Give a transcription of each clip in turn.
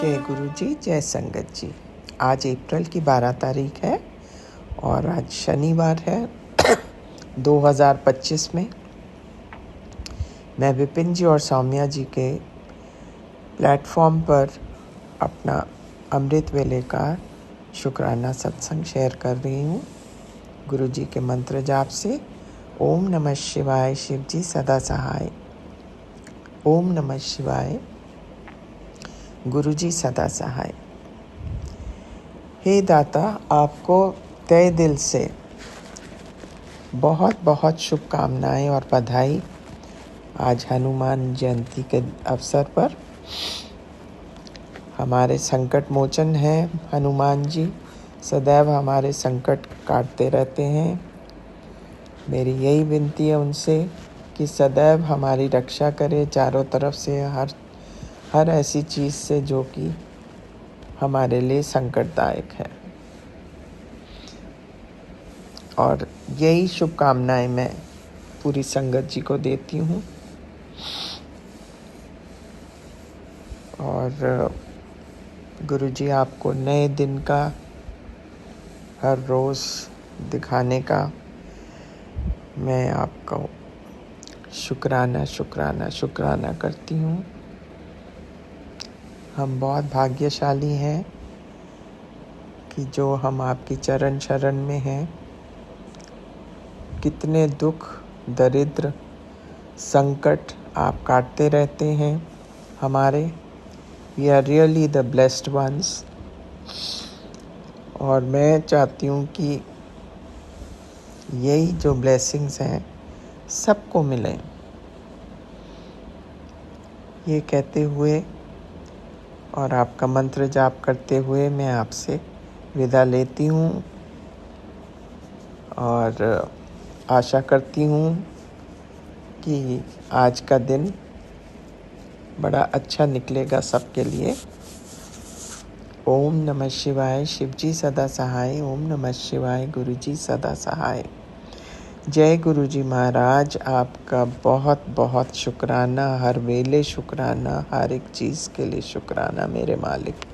जय गुरु जी, जय संगत जी। आज अप्रैल की 12 तारीख है और आज शनिवार है 2025 में। मैं विपिन जी और सौम्या जी के प्लेटफॉर्म पर अपना अमृत वेले का शुक्राना सत्संग शेयर कर रही हूँ गुरु जी के मंत्र जाप से। ओम नमः शिवाय, शिव जी सदा सहाय। ओम नमः शिवाय, गुरु जी सदा सहाय। हे दाता, आपको तहे दिल से बहुत बहुत शुभकामनाएं और बधाई। आज हनुमान जयंती के अवसर पर हमारे संकट मोचन हैं हनुमान जी, सदैव हमारे संकट काटते रहते हैं। मेरी यही विनती है उनसे कि सदैव हमारी रक्षा करे चारों तरफ से, हर ऐसी चीज़ से जो कि हमारे लिए संकटदायक है। और यही शुभकामनाएं मैं पूरी संगत जी को देती हूँ। और गुरु जी आपको नए दिन का हर रोज़ दिखाने का मैं आपको शुक्राना करती हूँ। हम बहुत भाग्यशाली हैं कि जो हम आपकी चरण शरण में हैं। कितने दुख, दरिद्र, संकट आप काटते रहते हैं हमारे। We are really the blessed ones. और मैं चाहती हूँ कि यही जो ब्लेसिंग्स हैं सबको मिलें। ये कहते हुए और आपका मंत्र जाप करते हुए मैं आपसे विदा लेती हूँ और आशा करती हूँ कि आज का दिन बड़ा अच्छा निकलेगा सबके लिए। ओम नमः शिवाय, शिव जी सदा सहाय। ओम नमः शिवाय, गुरु जी सदा सहाय। जय गुरु जी महाराज, आपका बहुत बहुत शुक्राना, हर वेले शुक्राना, हर एक चीज़ के लिए शुक्राना मेरे मालिक।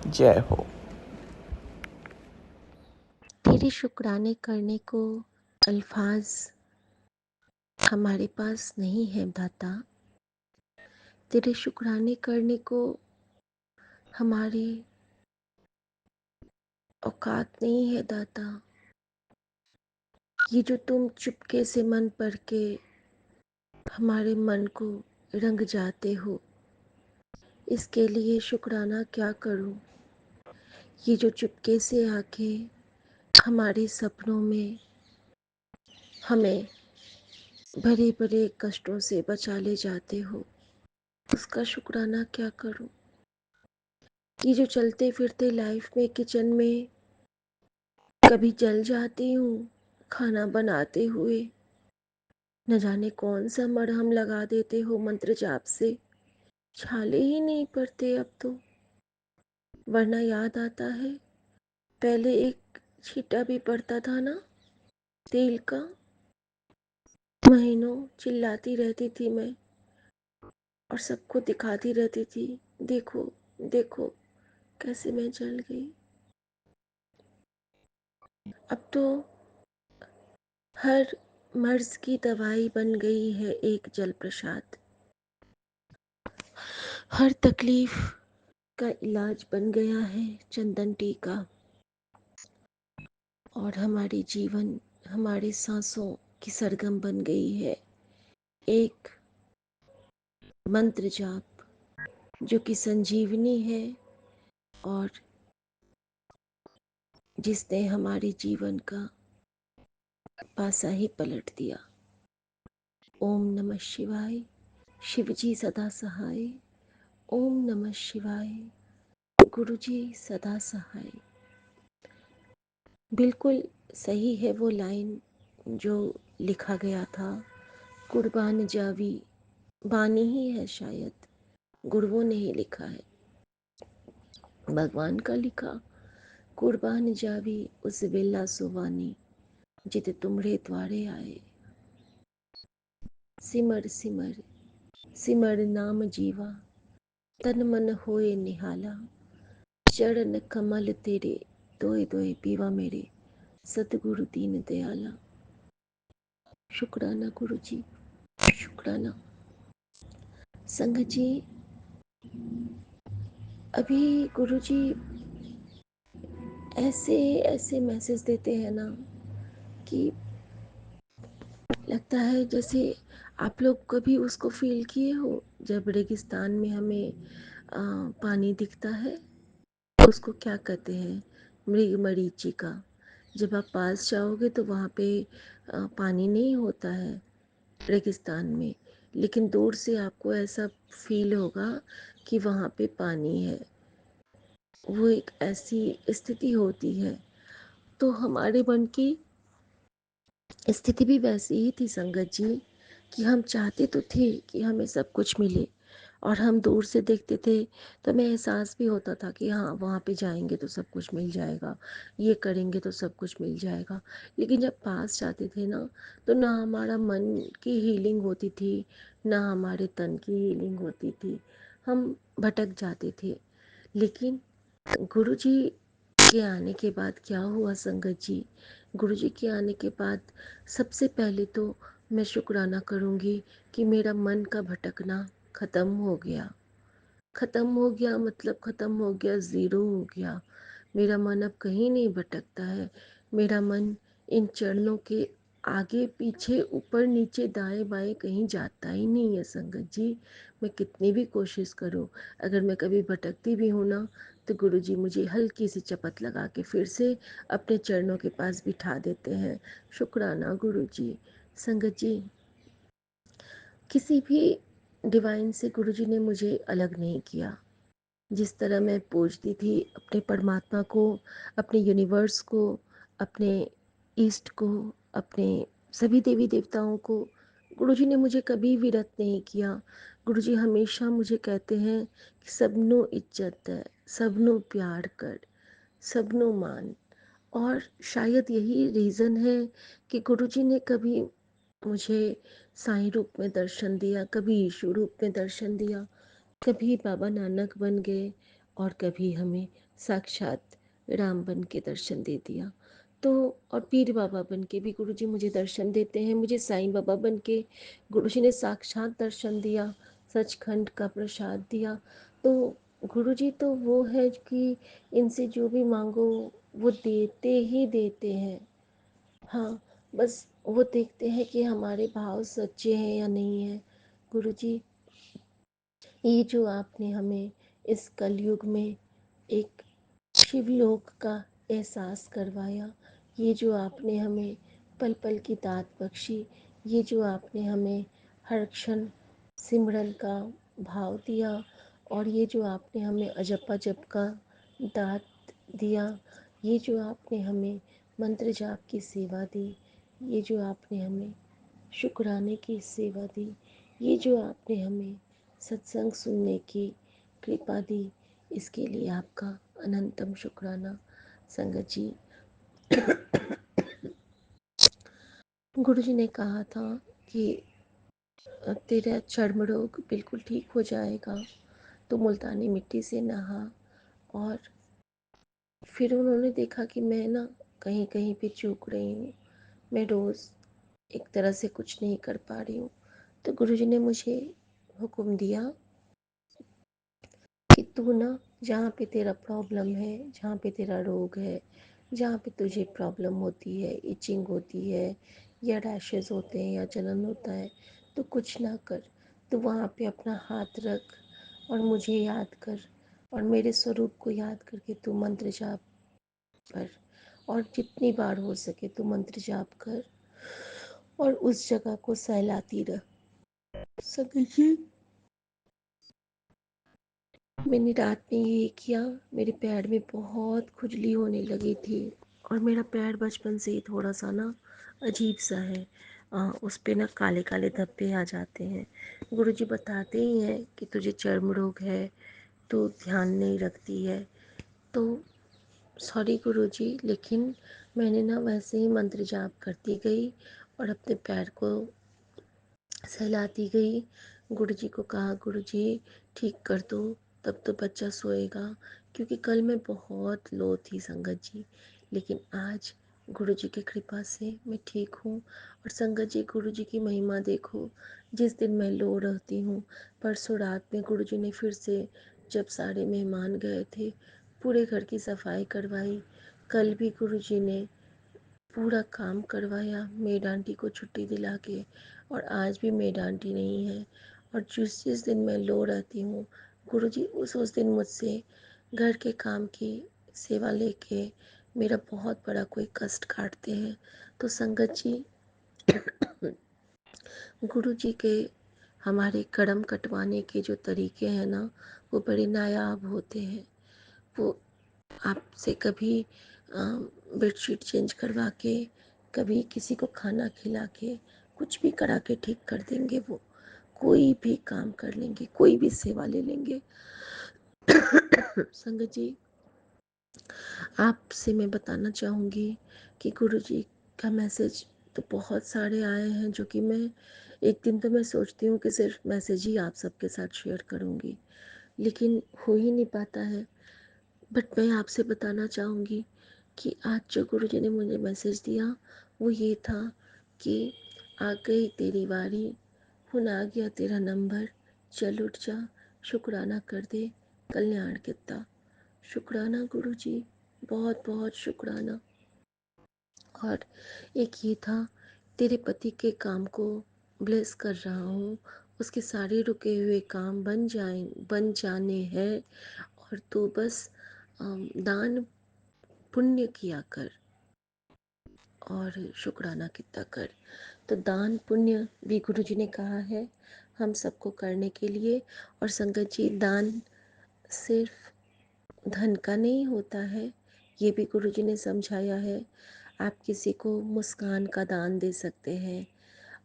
जय हो। तेरे शुक्राने करने को अल्फाज हमारे पास नहीं है दाता। तेरे शुक्राने करने को हमारी औकात नहीं है दाता। ये जो तुम चुपके से मन पढ़ के हमारे मन को रंग जाते हो, इसके लिए शुक्राना क्या करूं। ये जो चुपके से आके हमारे सपनों में हमें बड़े बड़े कष्टों से बचा ले जाते हो, उसका शुक्राना क्या करूं। ये जो चलते फिरते लाइफ में किचन में कभी जल जाती हूँ खाना बनाते हुए, न जाने कौन सा मरहम लगा देते हो मंत्र जाप से, छाले ही नहीं पड़ते अब तो। वरना याद आता है पहले एक छींटा भी पड़ता था ना तेल का, महीनों चिल्लाती रहती थी मैं और सबको दिखाती रहती थी, देखो देखो कैसे मैं जल गई। अब तो हर मर्ज की दवाई बन गई है एक जल प्रसाद। हर तकलीफ का इलाज बन गया है चंदन टीका। और हमारे जीवन, हमारे सांसों की सरगम बन गई है एक मंत्र जाप, जो कि संजीवनी है और जिसने हमारे जीवन का पासा ही पलट दिया। ओम नमः शिवाय, शिवजी सदा सहाय। ओम नमः शिवाय, गुरुजी सदा सहाय। बिल्कुल सही है वो लाइन जो लिखा गया था, कुर्बान जावी बानी ही है शायद, गुरुओं ने ही लिखा है, भगवान का लिखा। कुर्बान जावी उस वेला सुवानी, जित तुमरे द्वारे आए। सिमर सिमर सिमर नाम जीवा, तन मन होए निहाला, चरण कमल तेरे, दोए दोए पीवा मेरे, सतगुरु दीन दयाला। शुक्राना गुरु जी, शुक्राना। संगत जी, अभी गुरु जी ऐसे ऐसे मैसेज देते हैं ना कि लगता है जैसे आप लोग कभी उसको फील किए हो, जब रेगिस्तान में हमें पानी दिखता है, उसको क्या कहते हैं, मृग मरीचिका। जब आप पास जाओगे तो वहाँ पे पानी नहीं होता है रेगिस्तान में, लेकिन दूर से आपको ऐसा फील होगा कि वहाँ पे पानी है। वो एक ऐसी स्थिति होती है। तो हमारे मन की स्थिति भी वैसी ही थी संगत जी, कि हम चाहते तो थे कि हमें सब कुछ मिले, और हम दूर से देखते थे तो हमें एहसास भी होता था कि हाँ, वहाँ पे जाएंगे तो सब कुछ मिल जाएगा, ये करेंगे तो सब कुछ मिल जाएगा। लेकिन जब पास जाते थे ना, तो ना हमारा मन की हीलिंग होती थी, ना हमारे तन की हीलिंग होती थी, हम भटक जाते थे। लेकिन गुरु जी के आने के बाद क्या हुआ संगत जी, गुरु जी के आने के बाद सबसे पहले तो मैं शुक्राना करूँगी कि मेरा मन का भटकना ख़त्म हो गया। ख़त्म हो गया मतलब ख़त्म हो गया, ज़ीरो हो गया। मेरा मन अब कहीं नहीं भटकता है। मेरा मन इन चरणों के आगे पीछे ऊपर नीचे दाएं बाएं कहीं जाता ही नहीं है संगत जी। मैं कितनी भी कोशिश करूं, अगर मैं कभी भटकती भी हूँ ना, तो गुरु जी मुझे हल्की सी चपत लगा के फिर से अपने चरणों के पास बिठा देते हैं। शुक्राना गुरु जी। संगत जी, किसी भी डिवाइन से गुरु जी ने मुझे अलग नहीं किया। जिस तरह मैं पूजती थी अपने परमात्मा को, अपने यूनिवर्स को, अपने ईस्ट को, अपने सभी देवी देवताओं को, गुरुजी ने मुझे कभी विरत नहीं किया। गुरुजी हमेशा मुझे कहते हैं कि सबनों इज्जत है, सबनों प्यार कर, सबनों मान। और शायद यही रीज़न है कि गुरुजी ने कभी मुझे साईं रूप में दर्शन दिया, कभी यीशु रूप में दर्शन दिया, कभी बाबा नानक बन गए, और कभी हमें साक्षात राम बन के दर्शन दे दिया। तो और पीर बाबा बन के भी गुरुजी मुझे दर्शन देते हैं। मुझे साईं बाबा बन के गुरुजी ने साक्षात दर्शन दिया, सचखंड का प्रसाद दिया। तो गुरुजी तो वो है कि इनसे जो भी मांगो वो देते ही देते हैं। हाँ, बस वो देखते हैं कि हमारे भाव सच्चे हैं या नहीं है। गुरुजी, ये जो आपने हमें इस कलयुग में एक शिवलोक का एहसास करवाया, ये जो आपने हमें पल पल की दात बख्शी, ये जो आपने हमें हर क्षण सिमरन का भाव दिया, और ये जो आपने हमें अजपा जप का दात दिया, ये जो आपने हमें मंत्र जाप की सेवा दी, ये जो आपने हमें शुक्राने की सेवा दी, ये जो आपने हमें सत्संग सुनने की कृपा दी, इसके लिए आपका अनंतम शुक्राना। संगत जी, गुरु जी ने कहा था कि तेरा चर्म रोग बिल्कुल ठीक हो जाएगा, तो मुल्तानी मिट्टी से नहा। और फिर उन्होंने देखा कि मैं ना कहीं कहीं पे चूक रही हूँ, मैं रोज़ एक तरह से कुछ नहीं कर पा रही हूँ। तो गुरु जी ने मुझे हुक्म दिया कि तू ना, जहाँ पे तेरा प्रॉब्लम है, जहाँ पे तेरा रोग है, जहाँ पे तुझे प्रॉब्लम होती है, इचिंग होती है, या रैशेज़ होते हैं, या जलन होता है, तो कुछ ना कर। तो वहाँ पे अपना हाथ रख और मुझे याद कर, और मेरे स्वरूप को याद करके तू मंत्र जाप कर, और जितनी बार हो सके तू मंत्र जाप कर, और उस जगह को सहलाती रह। समझिए, मैंने रात में ये किया। मेरे पैर में बहुत खुजली होने लगी थी, और मेरा पैर बचपन से ही थोड़ा सा ना अजीब सा है, उस पे ना काले काले धब्बे आ जाते हैं। गुरुजी बताते ही हैं कि तुझे चर्म रोग है, तो ध्यान नहीं रखती है। तो सॉरी गुरुजी, लेकिन मैंने ना वैसे ही मंत्र जाप करती गई और अपने पैर को सहलाती गई। गुरुजी को कहा, गुरुजी ठीक कर दो, तब तो बच्चा सोएगा, क्योंकि कल मैं बहुत लो थी संगत जी, लेकिन आज गुरु जी की कृपा से मैं ठीक हूँ। और संगत जी, गुरु जी की महिमा देखो, जिस दिन मैं लो रहती हूँ, परसों रात में गुरु जी ने फिर से, जब सारे मेहमान गए थे, पूरे घर की सफाई करवाई। कल भी गुरु जी ने पूरा काम करवाया मेड आंटी को छुट्टी दिला के, और आज भी मेड आंटी नहीं है। और जिस जिस दिन मैं लो रहती हूँ, गुरुजी उस दिन मुझसे घर के काम की सेवा लेके मेरा बहुत बड़ा कोई कष्ट काटते हैं। तो संगत जी, गुरुजी के हमारे कर्म कटवाने के जो तरीके हैं ना, वो बड़े नायाब होते हैं। वो आपसे कभी बेडशीट चेंज करवा के, कभी किसी को खाना खिला के, कुछ भी करा के ठीक कर देंगे। वो कोई भी काम कर लेंगे, कोई भी सेवा ले लेंगे। संगत जी, आपसे मैं बताना चाहूँगी कि गुरुजी का मैसेज तो बहुत सारे आए हैं, जो कि मैं एक दिन तो मैं सोचती हूँ कि सिर्फ मैसेज ही आप सबके साथ शेयर करूँगी, लेकिन हो ही नहीं पाता है। बट मैं आपसे बताना चाहूँगी कि आज जो गुरुजी ने मुझे मैसेज दिया, वो ये था कि आ गई तेरी बारी, हुन आ गया तेरा नंबर, चल उठ जा, शुक्राना कर दे, कल्याण कितना। शुक्राना गुरुजी, बहुत बहुत शुक्राना। और एक ये था, तेरे पति के काम को ब्लेस कर रहा हूँ, उसके सारे रुके हुए काम बन जाने हैं, और तू बस दान पुण्य किया कर और शुक्राना कितना कर। तो दान पुण्य भी गुरु जी ने कहा है हम सबको करने के लिए। और संगत जी, दान सिर्फ धन का नहीं होता है, ये भी गुरु जी ने समझाया है। आप किसी को मुस्कान का दान दे सकते हैं,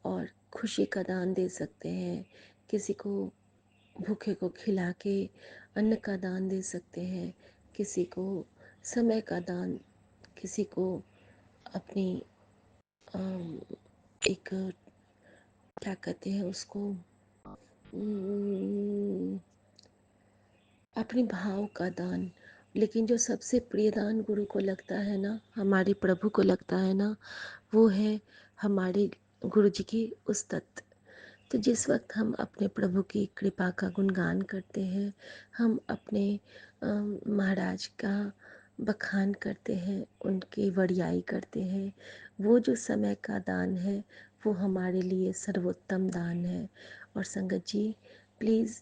और खुशी का दान दे सकते हैं। किसी को भूखे को खिला के अन्न का दान दे सकते हैं। किसी को समय का दान, किसी को अपनी एक, क्या कहते हैं उसको, अपनी भाव का दान। लेकिन जो सबसे प्रिय दान गुरु को लगता है ना, हमारे प्रभु को लगता है ना, वो है हमारे गुरु जी की उस्तत। तो जिस वक्त हम अपने प्रभु की कृपा का गुणगान करते हैं, हम अपने महाराज का बखान करते हैं, उनकी वड़ियाई करते हैं, वो जो समय का दान है, वो हमारे लिए सर्वोत्तम दान है। और संगत जी, प्लीज़,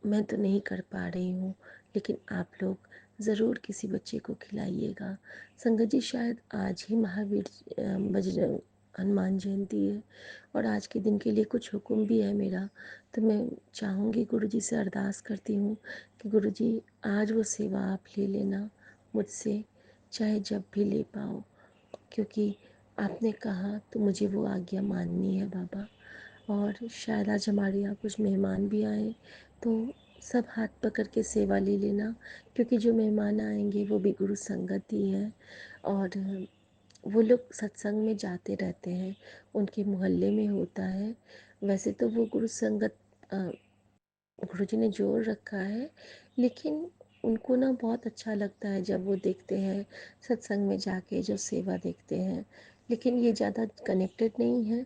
मैं तो नहीं कर पा रही हूँ, लेकिन आप लोग ज़रूर किसी बच्चे को खिलाइएगा। संगत जी, शायद आज ही महावीर बजरंग हनुमान जयंती है, और आज के दिन के लिए कुछ हुक्म भी है मेरा। तो मैं चाहूँगी, गुरु जी से अरदास करती हूँ कि गुरु जी, आज वो सेवा आप ले लेना मुझसे, चाहे जब भी ले पाओ, क्योंकि आपने कहा तो मुझे वो आज्ञा माननी है बाबा। और शायद आज हमारे यहाँ कुछ मेहमान भी आए, तो सब हाथ पकड़ के सेवा ले लेना, क्योंकि जो मेहमान आएंगे वो भी गुरु संगत ही है। और वो लोग सत्संग में जाते रहते हैं, उनके मोहल्ले में होता है। वैसे तो वो गुरु संगत गुरु जी ने जोड़ रखा है, लेकिन उनको ना बहुत अच्छा लगता है जब वो देखते हैं सत्संग में जाके जो सेवा देखते हैं। लेकिन ये ज़्यादा कनेक्टेड नहीं है।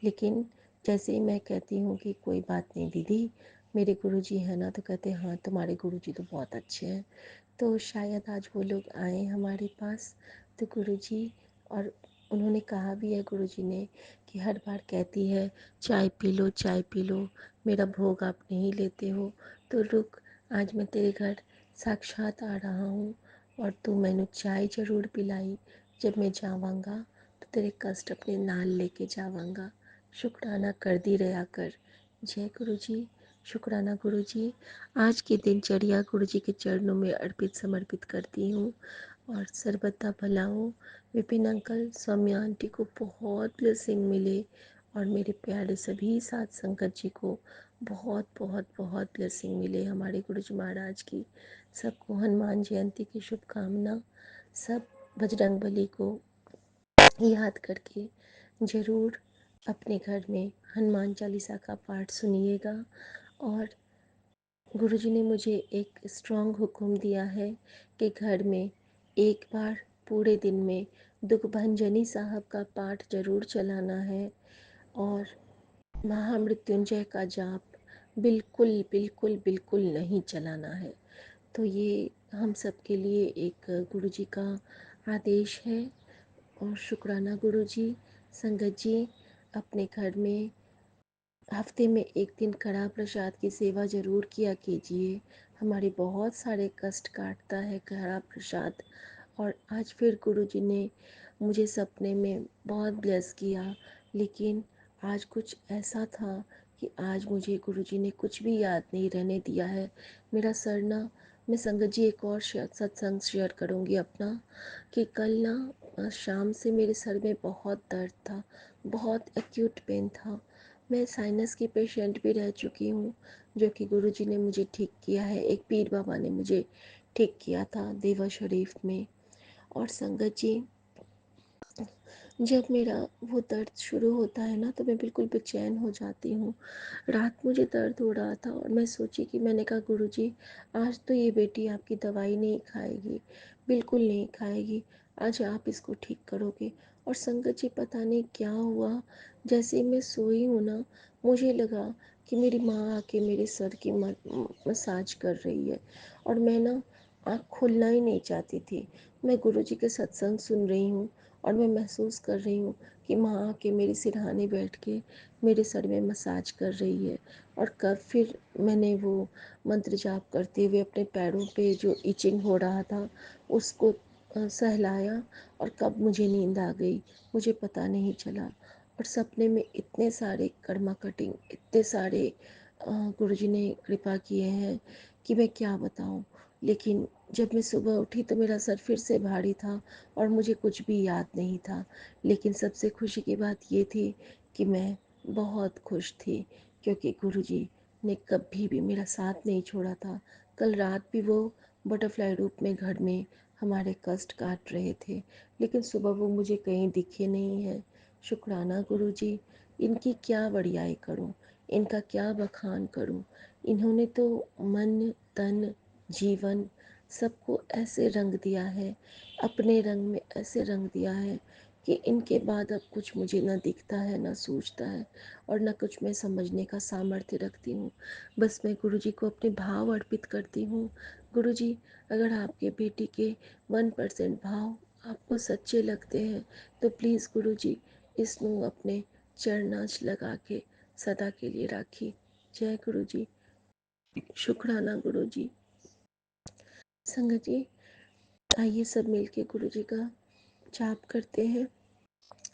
लेकिन जैसे ही मैं कहती हूँ कि कोई बात नहीं दीदी, मेरे गुरु जी हैं ना, तो कहते हैं हाँ, तुम्हारे गुरु जी तो बहुत अच्छे हैं। तो शायद आज वो लोग आए हमारे पास। तो गुरु जी, और उन्होंने कहा भी है गुरु जी ने कि हर बार कहती है चाय पी लो, चाय पी लो, मेरा भोग आप नहीं लेते हो, तो रुक, आज मैं तेरे घर साक्षात आ रहा हूँ, और तू मैंने चाय ज़रूर पिलाई। जब मैं जावांगा तो तेरे कष्ट अपने नाल लेके जावांगा। शुक्राना कर दी रहा कर। जय गुरु जी। शुक्राना गुरु जी। आज की दिनचर्या गुरु जी के चरणों में अर्पित समर्पित करती हूँ, और सर्वदा भला हो। विपिन अंकल, सौम्या आंटी को बहुत ब्लेसिंग मिले, और मेरे प्यारे सभी साथ संगत जी को बहुत बहुत बहुत ब्लेसिंग मिले हमारे गुरु जी महाराज की। सबको हनुमान जयंती की शुभकामना। सब बजरंगबली को याद करके ज़रूर अपने घर में हनुमान चालीसा का पाठ सुनिएगा, और गुरुजी ने मुझे एक स्ट्रॉन्ग हुक्म दिया है कि घर में एक बार पूरे दिन में दुखभंजनी साहब का पाठ जरूर चलाना है और महामृत्युंजय का जाप बिल्कुल बिल्कुल बिल्कुल नहीं चलाना है। तो ये हम सब के लिए एक गुरुजी का आदेश है। और शुक्राना गुरुजी। संगत जी, अपने घर में हफ्ते में एक दिन कड़ा प्रसाद की सेवा ज़रूर किया कीजिए। हमारे बहुत सारे कष्ट काटता है कड़ा प्रसाद। और आज फिर गुरुजी ने मुझे सपने में बहुत ब्लेस किया, लेकिन आज कुछ ऐसा था कि आज मुझे गुरुजी ने कुछ भी याद नहीं रहने दिया है। मेरा सर ना, मैं संगत जी एक और सत्संग शेयर करूँगी अपना, कि कल ना शाम से मेरे सर में बहुत दर्द था, बहुत एक्यूट पेन था। मैं साइनस की पेशेंट भी रह चुकी हूँ, जो कि गुरुजी ने मुझे ठीक किया है। एक पीर बाबा ने मुझे ठीक किया था देवा शरीफ में। और संगत जी, जब मेरा वो दर्द शुरू होता है ना, तो मैं बिल्कुल बेचैन हो जाती हूँ। रात मुझे दर्द हो रहा था और मैं सोची कि मैंने कहा गुरुजी, आज तो ये बेटी आपकी दवाई नहीं खाएगी, बिल्कुल नहीं खाएगी, आज आप इसको ठीक करोगे। और संगत जी, पता नहीं क्या हुआ, जैसे ही मैं सोई हूँ ना, मुझे लगा कि मेरी माँ आके मेरे सर की मसाज कर रही है। और मैं ना आँख खोलना ही नहीं चाहती थी। मैं गुरुजी के सत्संग सुन रही हूँ और मैं महसूस कर रही हूँ कि माँ आके मेरे सिरहाने बैठ के मेरे सर में मसाज कर रही है। और कब फिर मैंने वो मंत्र जाप करते हुए अपने पैरों पे जो इचिंग हो रहा था उसको सहलाया, और कब मुझे नींद आ गई मुझे पता नहीं चला। और सपने में इतने सारे कर्मा कटिंग, इतने सारे गुरुजी ने कृपा किए हैं कि मैं क्या बताऊं। लेकिन जब मैं सुबह उठी तो मेरा सर फिर से भारी था और मुझे कुछ भी याद नहीं था। लेकिन सबसे खुशी की बात ये थी कि मैं बहुत खुश थी, क्योंकि गुरुजी ने कभी भी मेरा साथ नहीं छोड़ा था। कल रात भी वो बटरफ्लाई रूप में घर में हमारे कष्ट काट रहे थे, लेकिन सुबह वो मुझे कहीं दिखे नहीं है। शुक्राना गुरुजी, इनकी क्या बड़ाई करूं, इनका क्या बखान करूं। इन्होंने तो मन, तन, जीवन सबको ऐसे रंग दिया है, अपने रंग में ऐसे रंग दिया है कि इनके बाद अब कुछ मुझे ना दिखता है, ना सूझता है, और ना कुछ मैं समझने का सामर्थ्य रखती हूँ। बस मैं गुरुजी को अपने भाव अर्पित करती हूँ। गुरुजी, अगर आपके बेटी के 1% भाव आपको सच्चे लगते हैं तो प्लीज़ गुरुजी, इसनों अपने चरणाच लगा के सदा के लिए राखी। जय गुरुजी। शुक्राना गुरुजी। संगत जी, आइए सब मिलके गुरुजी का जाप करते हैं।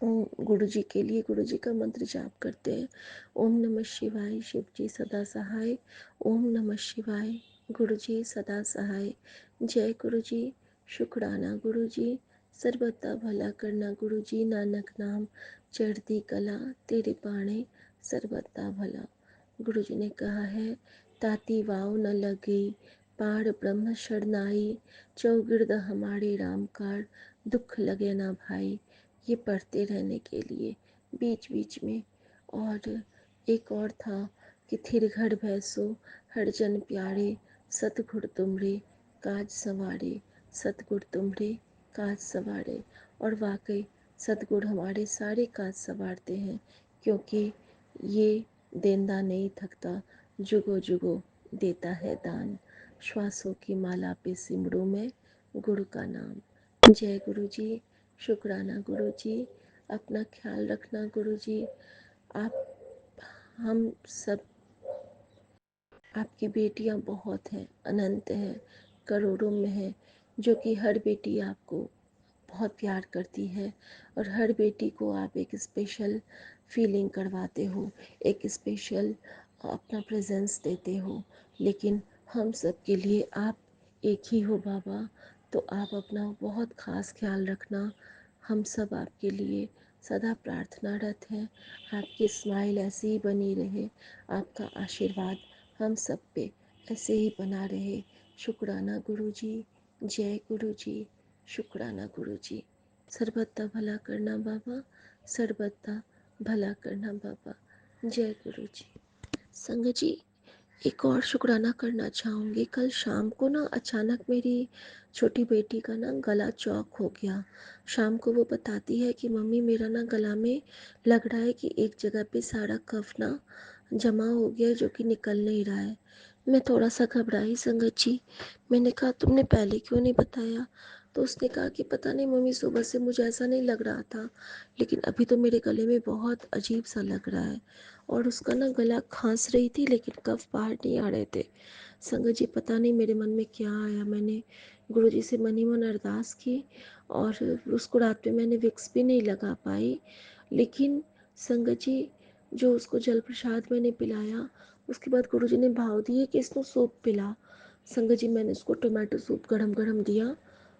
गुरुजी के लिए गुरुजी का मंत्र जाप करते हैं। ओम नमः शिवाय, शिव जी सदा सहाय। ओम नमः शिवाय, गुरुजी सदा सहाय। जय गुरुजी। शुक्राना गुरुजी। सर्वदा भला करना गुरुजी, नानक नाम चढ़ती कला, तेरे बाणे सर्वदा भला। गुरुजी ने कहा है, ताती वाव न लगे, पार ब्रह्म शरणाई, चौगिर्द हमारे रामकार, दुख लगे ना भाई। ये पढ़ते रहने के लिए बीच बीच में। और एक और था कि थिर घर भैसो हर जन प्यारे, सतगुर तुमरे काज सवारे, सतगुर तुमरे काज सवारे। और वाकई सतगुर हमारे सारे काज संवारते हैं, क्योंकि ये देंदा नहीं थकता, जुगो जुगो देता है दान। श्वासों की माला पे सिमरू में गुरु का नाम। जय गुरु जी। शुक्राना गुरु जी। अपना ख्याल रखना गुरु जी। आप, हम सब, आपकी बेटियां बहुत हैं, अनंत हैं, करोड़ों में हैं, जो कि हर बेटी आपको बहुत प्यार करती है, और हर बेटी को आप एक स्पेशल फीलिंग करवाते हो, एक स्पेशल अपना प्रेजेंस देते हो। लेकिन हम सब के लिए आप एक ही हो बाबा। तो आप अपना बहुत ख़ास ख्याल रखना। हम सब आपके लिए सदा प्रार्थनारत हैं। आपकी स्माइल ऐसी ही बनी रहे, आपका आशीर्वाद हम सब पे ऐसे ही बना रहे। शुक्राना गुरु जी। जय गुरु जी। शुक्राना गुरु जी। सर्वदा भला करना बाबा, सर्वदा भला करना बाबा। जय गुरु जी। संग जी, एक और शुक्राना करना चाहूँगी। कल शाम को ना अचानक मेरी छोटी बेटी का ना गला चौक हो गया। शाम को वो बताती है कि मम्मी मेरा ना गला में लग रहा है कि एक जगह पे सारा कफ ना जमा हो गया है जो कि निकल नहीं रहा है। मैं थोड़ा सा घबराई संगत जी। मैंने कहा तुमने पहले क्यों नहीं बताया? तो उसने कहा कि पता नहीं मम्मी, सुबह से मुझे ऐसा नहीं लग रहा था, लेकिन अभी तो मेरे गले में बहुत अजीब सा लग रहा है। और उसका ना गला खांस रही थी लेकिन कफ बाहर नहीं आ रहे थे। संगत जी पता नहीं मेरे मन में क्या आया, मैंने गुरुजी से मन ही मन अरदास की और उसको रात में मैंने विक्स भी नहीं लगा पाई। लेकिन संगत जी जो उसको जल प्रसाद मैंने पिलाया, उसके बाद गुरुजी ने भाव दिए कि इसको सूप पिला। संगत जी मैंने उसको टोमेटो सूप गरम गरम दिया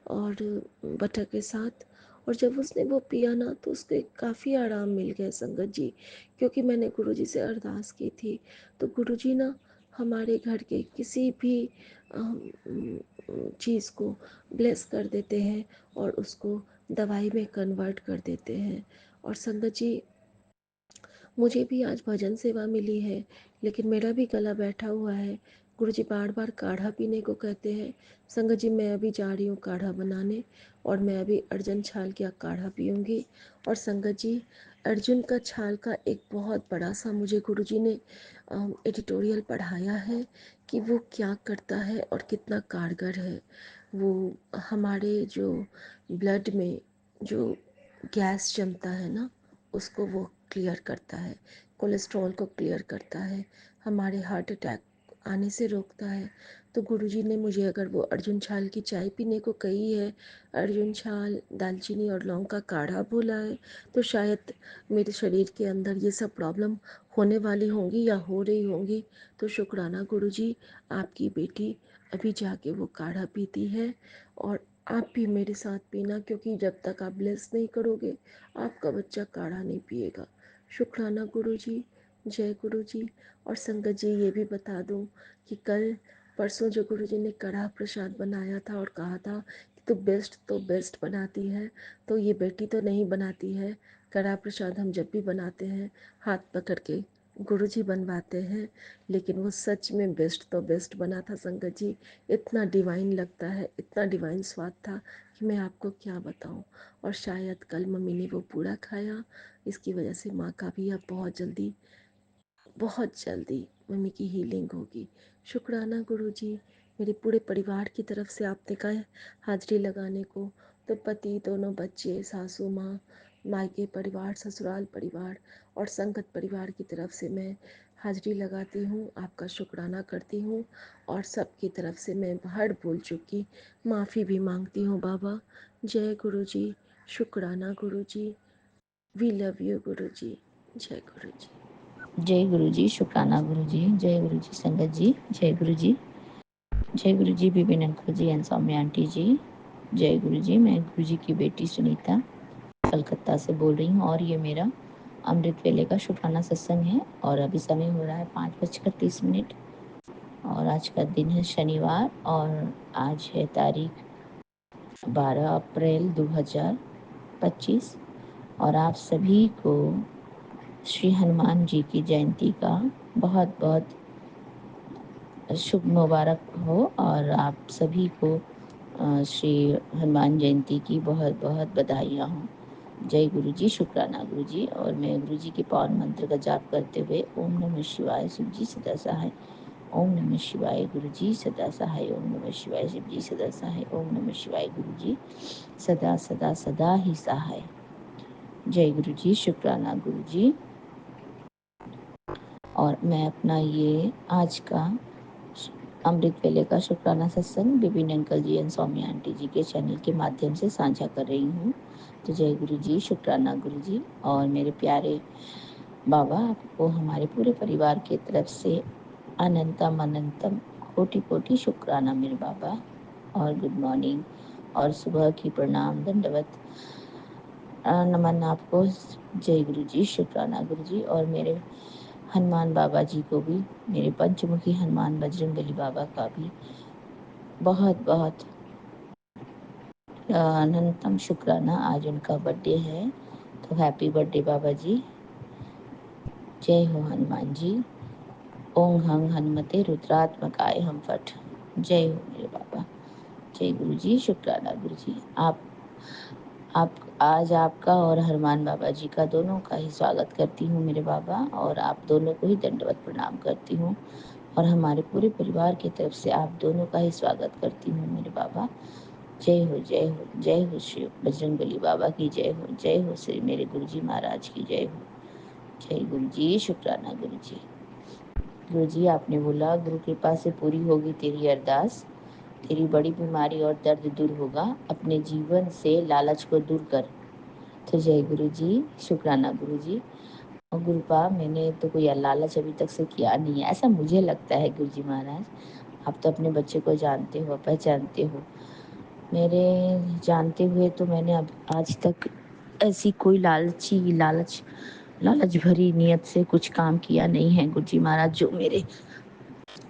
और बटर के साथ, और जब उसने वो पिया ना तो उसको काफ़ी आराम मिल गया संगत जी, क्योंकि मैंने गुरुजी से अरदास की थी। तो गुरुजी ना हमारे घर के किसी भी चीज़ को ब्लेस कर देते हैं और उसको दवाई में कन्वर्ट कर देते हैं। और संगत जी मुझे भी आज भजन सेवा मिली है, लेकिन मेरा भी गला बैठा हुआ है। गुरुजी बार बार काढ़ा पीने को कहते हैं। संगत जी मैं अभी जा रही हूँ काढ़ा बनाने, और मैं अभी अर्जुन छाल का काढ़ा पीऊँगी। और संगत जी अर्जुन का छाल का एक बहुत बड़ा सा मुझे गुरुजी ने एडिटोरियल पढ़ाया है कि वो क्या करता है और कितना कारगर है। वो हमारे जो ब्लड में जो गैस जमता है ना, उसको वो क्लियर करता है, कोलेस्ट्रॉल को क्लियर करता है, हमारे हार्ट अटैक आने से रोकता है। तो गुरुजी ने मुझे अगर वो अर्जुन छाल की चाय पीने को कही है, अर्जुन छाल, दालचीनी और लौंग का काढ़ा बोला है, तो शायद मेरे शरीर के अंदर ये सब प्रॉब्लम होने वाली होंगी या हो रही होंगी। तो शुक्राना गुरुजी, आपकी बेटी अभी जाके वो काढ़ा पीती है, और आप भी मेरे साथ पीना, क्योंकि जब तक आप ब्लेस नहीं करोगे आपका बच्चा काढ़ा नहीं पिएगा। शुक्राना गुरुजी, जय गुरुजी। और संगत जी ये भी बता दूं कि कल परसों जो गुरुजी ने कढ़ा प्रसाद बनाया था और कहा था कि तो बेस्ट बनाती है, तो ये बेटी तो नहीं बनाती है। कढ़ा प्रसाद हम जब भी बनाते हैं हाथ पकड़ के गुरुजी बनवाते हैं, लेकिन वो सच में बेस्ट तो बेस्ट बना था संगत जी। इतना डिवाइन लगता है, इतना डिवाइन स्वाद था कि मैं आपको क्या बताऊं। और शायद कल मम्मी ने वो पूरा खाया, इसकी वजह से माँ का भी अब बहुत जल्दी मम्मी की हीलिंग होगी। शुक्राना गुरुजी। मेरे पूरे परिवार की तरफ से आपने कहा है हाजिरी लगाने को, तो पति, दोनों बच्चे, सासू माँ, मायके परिवार, ससुराल परिवार और संगत परिवार की तरफ से मैं हाजिरी लगाती हूँ, आपका शुक्राना करती हूँ। और सबकी तरफ से मैं हर भूल चुकी माफ़ी भी मांगती हूँ बाबा। जय गुरुजी, शुक्राना गुरुजी, वी लव यू गुरुजी, जय गुरुजी। जय गुरु जी, शुक्राना गुरु जी, जय गुरु जी संगत जी, जय गुरु जी, जय Guru ji Bipin uncle ji and Saumya aunty ji, जय गुरु जी। मैं गुरु जी की बेटी सुनीता कलकत्ता से बोल रही हूँ, और ये मेरा अमृत वेले का शुक्राना सत्संग है। और अभी समय हो रहा है 5:30 और आज का दिन है शनिवार, और आज है तारीख 12 अप्रैल 2025। और आप सभी को श्री हनुमान जी की जयंती का बहुत बहुत शुभ मुबारक हो, और आप सभी को श्री हनुमान जयंती की बहुत बहुत बधाइयाँ हों। जय गुरु जी, शुक्राना गुरु जी। और मैं गुरु जी के पावन मंत्र का जाप करते हुए ओम नमः शिवाय, शिव जी सदा सहाय, ओम नमः शिवाय, गुरु जी सदा सहाय, ओम नमः शिवाय, शिव जी सदा सहाय, ओम नमः शिवाय, गुरु जी सदा सदा सदा ही सहाय। जय गुरु जी, शुक्राना गुरु जी। और मैं अपना ये आज का अमृत वेले का शुक्राना सत्संग Vipin uncle ji and Saumya aunty ji के चैनल के माध्यम से साझा कर रही हूँ। तो जय गुरु जी, शुक्राना गुरु जी। और मेरे प्यारे बाबा, आपको हमारे पूरे परिवार की तरफ से अनंतम अनंतम कोटि कोटि शुक्राना मेरे बाबा। और गुड मॉर्निंग और सुबह की प्रणाम, दंडवत नमन आपको। जय गुरु जी, शुक्राना गुरु जी। और मेरे हनुमान बाबा जी को भी, मेरे पंचमुखी हनुमान बजरंगबली बाबा का भी बहुत बहुत अनंतम शुक्राना। आज उनका बर्थडे है, तो हैप्पी बर्थडे बाबा जी। जय हो हनुमान जी। ओं हंग हनुमते रुद्रात्मकाय हम फट। जय हो मेरे बाबा। जय गुरु जी। शुक्राना गुरु जी। आप आज आपका और हनुमान बाबा जी का दोनों का ही स्वागत करती हूँ मेरे बाबा, और आप दोनों को ही दंडवत प्रणाम करती हूँ, और हमारे पूरे परिवार की तरफ से आप दोनों का ही स्वागत करती हूँ मेरे बाबा। जय हो जय हो जय हो श्री बजरंगबली बाबा की जय हो, जय हो श्री मेरे गुरु जी महाराज की जय हो। जय गुरु जी। शुक्राना गुरु जी। गुरु जी आपने बोला गुरु कृपा से पूरी होगी तेरी अरदास, तेरी बड़ी बीमारी और दर्द दूर होगा, अपने जीवन से लालच को दूर कर। तो जय गुरु जी। शुक्राना गुरु जी। और गुरुपा मैंने तो कोई लालच अभी तक से किया नहीं है, ऐसा मुझे लगता है गुरु जी महाराज। आप तो अपने बच्चे को जानते हो, पहचानते हो। मेरे जानते हुए तो मैंने अब आज तक ऐसी कोई लालच भरी नियत से कुछ काम किया नहीं है गुरु जी महाराज, जो मेरे,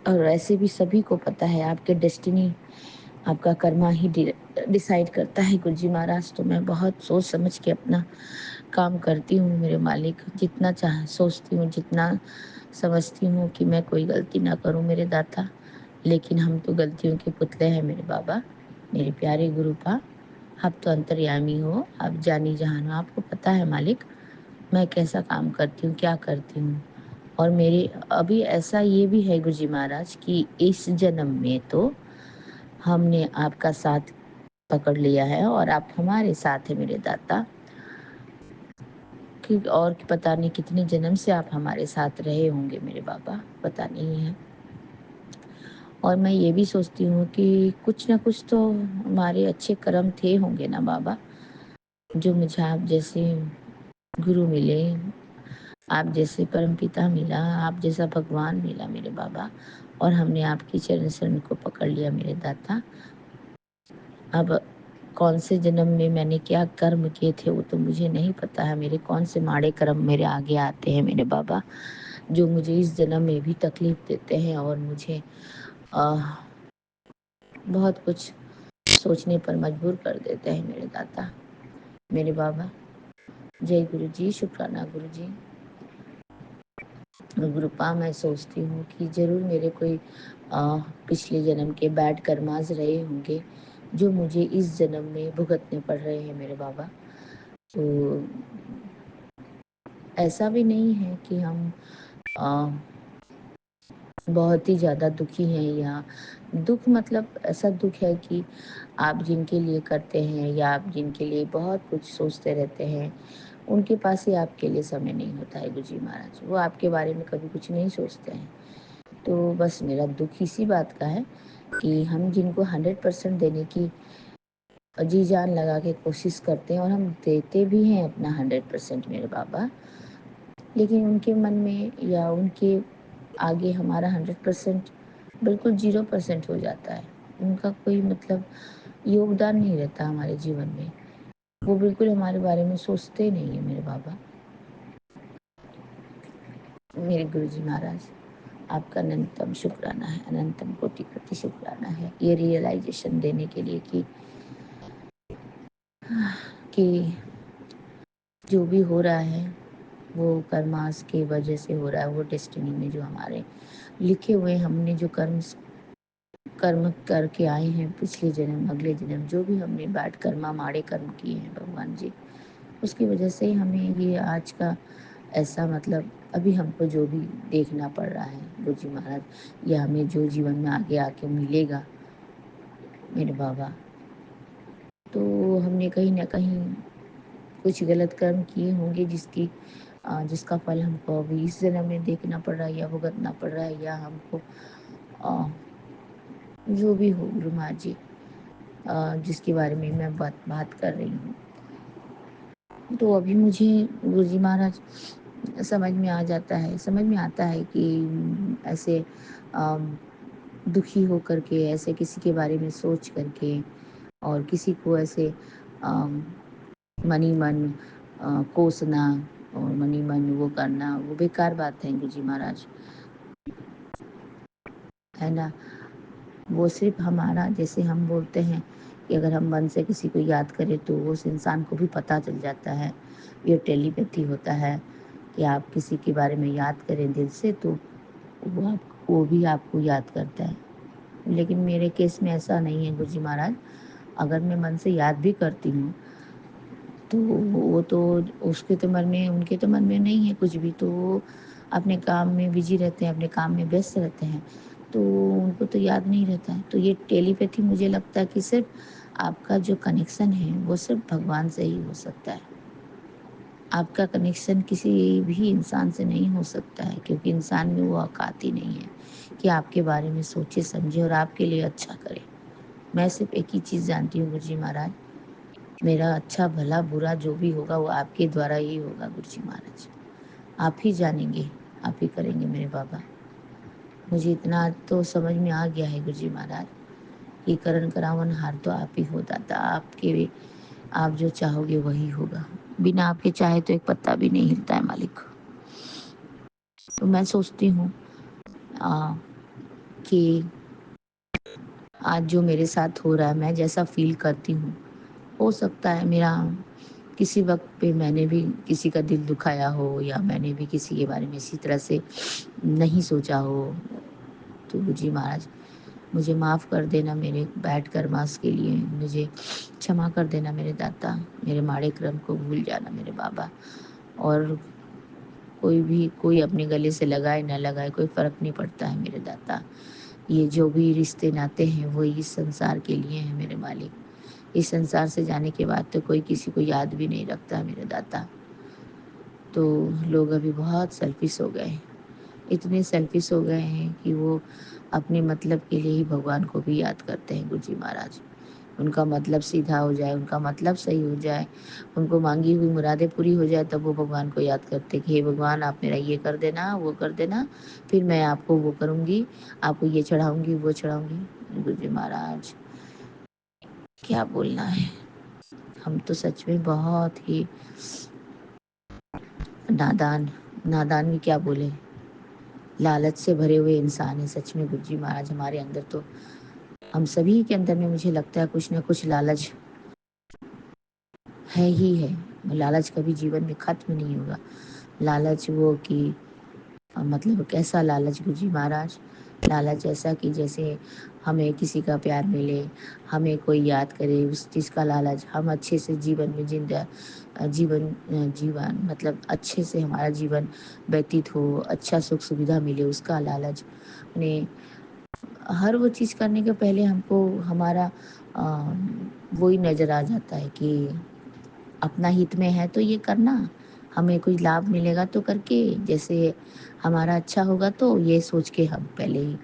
और ऐसे भी सभी को पता है आपके डेस्टिनी, आपका कर्मा ही डिसाइड करता है गुरु जी महाराज। तो मैं बहुत सोच समझ के अपना काम करती हूँ मेरे मालिक, जितना चाह सोचती हूँ, जितना समझती हूँ कि मैं कोई गलती ना करूँ मेरे दाता, लेकिन हम तो गलतियों के पुतले हैं मेरे बाबा। मेरे प्यारे गुरुपा, आप तो अंतर्यामी हो, आप जानी जहान हो, आपको पता है मालिक मैं कैसा काम करती हूँ, क्या करती हूँ। और मेरे अभी ऐसा ये भी है गुरु जी महाराज कि इस जन्म में तो हमने आपका साथ पकड़ लिया है, और आप हमारे साथ हैं मेरे दाता, कि और पता नहीं कितने जन्म से आप हमारे साथ रहे होंगे मेरे बाबा, पता नहीं है। और मैं ये भी सोचती हूँ कि कुछ ना कुछ तो हमारे अच्छे कर्म थे होंगे ना बाबा, जो मुझे आप जैसे गुरु मिले, आप जैसे परमपिता मिला, आप जैसा भगवान मिला मेरे बाबा, और हमने आपकी चरण शरण को पकड़ लिया मेरे दाता। अब कौन से जन्म में मैंने क्या कर्म किए थे वो तो मुझे नहीं पता है, मेरे कौन से माड़े कर्म मेरे आगे आते हैं मेरे बाबा, जो मुझे इस जन्म में भी तकलीफ देते हैं, और मुझे बहुत कुछ सोचने पर मजबूर कर देते हैं मेरे दाता मेरे बाबा। जय गुरु जी। शुक्राना गुरु जी। गुरुपा मैं सोचती हूँ कि ज़रूर मेरे कोई पिछले जन्म के बैड कर्माज रहे होंगे, जो मुझे इस जन्म में भुगतने पड़ रहे हैं मेरे बाबा। तो ऐसा भी नहीं है कि हम आ, बहुत ही ज़्यादा दुखी हैं, या दुख मतलब ऐसा दुख है कि आप जिनके लिए करते हैं, या आप जिनके लिए बहुत कुछ सोचते रहते हैं, उनके पास ही आपके लिए समय नहीं होता है गुरु जी महाराज, वो आपके बारे में कभी कुछ नहीं सोचते हैं। तो बस मेरा दुख इसी बात का है कि हम जिनको 100% देने की जी जान लगा के कोशिश करते हैं, और हम देते भी हैं अपना 100% मेरे बाबा, लेकिन उनके मन में या उनके आगे हमारा 100% बिल्कुल 0% हो जाता है। उनका कोई मतलब योगदान नहीं रहता हमारे जीवन में, वो बिल्कुल हमारे बारे में सोचते ही नहीं है मेरे बाबा। मेरे गुरु जी महाराज, आपका अनंतम शुक्राना है, अनंतम कोटि कोटि शुक्राना है, ये रियलाइजेशन देने के लिए कि जो भी हो रहा है वो कर्मास की वजह से हो रहा है, वो डेस्टिनी में जो हमारे लिखे हुए, हमने जो कर्म करके आए हैं पिछले जन्म अगले जन्म, जो भी हमने बैड कर्मा माड़े कर्म किए हैं भगवान जी, उसकी वजह से हमें ये आज का ऐसा मतलब अभी हमको जो भी देखना पड़ रहा है गुरु जी महाराज, या हमें जो जीवन में आगे आके मिलेगा मेरे बाबा, तो हमने कहीं ना कहीं कुछ गलत कर्म किए होंगे, जिसका फल हमको अभी इस जन्म में देखना पड़ रहा है, या भुगतना पड़ रहा है, या हमको जो भी हो गुरु महाराज जी, जिसके बारे में मैं बात कर रही हूँ। तो अभी मुझे गुरु जी महाराज समझ में आता है कि ऐसे दुखी हो करके, ऐसे किसी के बारे में सोच करके, और किसी को ऐसे मनी मन कोसना, और मनी मन वो करना, वो बेकार बात है गुरु जी महाराज, है ना। वो सिर्फ हमारा, जैसे हम बोलते हैं कि अगर हम मन से किसी को याद करें तो उस इंसान को भी पता चल जाता है, ये टेलीपैथी होता है कि आप किसी के बारे में याद करें दिल से तो वो भी आपको याद करता है। लेकिन मेरे केस में ऐसा नहीं है गुरु जी महाराज। अगर मैं मन से याद भी करती हूँ तो वो तो उसके तो मन में उनके तो मन में नहीं है कुछ भी, तो वो अपने काम में बिजी रहते हैं, अपने काम में व्यस्त रहते हैं, तो उनको तो याद नहीं रहता है। तो ये टेलीपैथी मुझे लगता है कि सिर्फ आपका जो कनेक्शन है वो सिर्फ भगवान से ही हो सकता है। आपका कनेक्शन किसी भी इंसान से नहीं हो सकता है, क्योंकि इंसान में वो औकात ही नहीं है कि आपके बारे में सोचे समझे और आपके लिए अच्छा करे। मैं सिर्फ एक ही चीज़ जानती हूँ गुरु जी महाराज, मेरा अच्छा भला बुरा जो भी होगा वो आपके द्वारा ही होगा गुरु जी महाराज। आप ही जानेंगे, आप ही करेंगे मेरे बाबा। मुझे इतना तो समझ में आ गया है गुरु जी महाराज कि करण करावन हार तो आप ही हो दाता। आपके आप जो चाहोगे वही होगा। बिना आपके चाहे तो एक पत्ता भी नहीं हिलता है मालिक। तो मैं सोचती हूँ कि आज जो मेरे साथ हो रहा है, मैं जैसा फील करती हूँ, हो सकता है मेरा किसी वक्त पे मैंने भी किसी का दिल दुखाया हो, या मैंने भी किसी के बारे में इसी तरह से नहीं सोचा हो। तो जी महाराज मुझे माफ़ कर देना मेरे बैड कर्मास के लिए, मुझे क्षमा कर देना मेरे दाता, मेरे माड़े क्रम को भूल जाना मेरे बाबा। और कोई अपने गले से लगाए ना लगाए कोई फ़र्क नहीं पड़ता है मेरे दाता। ये जो भी रिश्ते नाते हैं वो इस संसार के लिए हैं मेरे मालिक। इस संसार से जाने के बाद तो कोई किसी को याद भी नहीं रखता है मेरे दाता। तो लोग अभी बहुत सेल्फिश हो गए हैं, इतने सेल्फिश हो गए हैं कि वो अपने मतलब के लिए ही भगवान को भी याद करते हैं गुरु जी महाराज। उनका मतलब सीधा हो जाए, उनका मतलब सही हो जाए, उनको मांगी हुई मुरादें पूरी हो जाए, तब वो भगवान को याद करते कि हे भगवान आप मेरा ये कर देना, वो कर देना, फिर मैं आपको वो करूँगी, आपको ये चढ़ाऊँगी, वो चढ़ाऊँगी। गुरु जी महाराज क्या बोलना है, हम तो सच में बहुत ही नादान, नादान भी क्या बोले, लालच से भरे हुए इंसान है सच में गुरु जी महाराज। हमारे अंदर तो हम सभी के अंदर में मुझे लगता है कुछ ना कुछ लालच है ही है। लालच कभी जीवन में खत्म नहीं होगा। लालच वो कि मतलब कैसा लालच गुरु जी महाराज, लालच ऐसा कि जैसे हमें किसी का प्यार मिले, हमें कोई याद करे, उस चीज़ का लालच, हम अच्छे से जीवन में जीवन मतलब अच्छे से हमारा जीवन व्यतीत हो, अच्छा सुख सुविधा मिले उसका लालच। उन्हें हर वो चीज़ करने के पहले हमको हमारा वही नज़र आ जाता है कि अपना हित में है तो ये करना, हमें कोई लाभ मिलेगा तो करके, जैसे हमारा अच्छा होगा तो ये सोच के हम पहले ही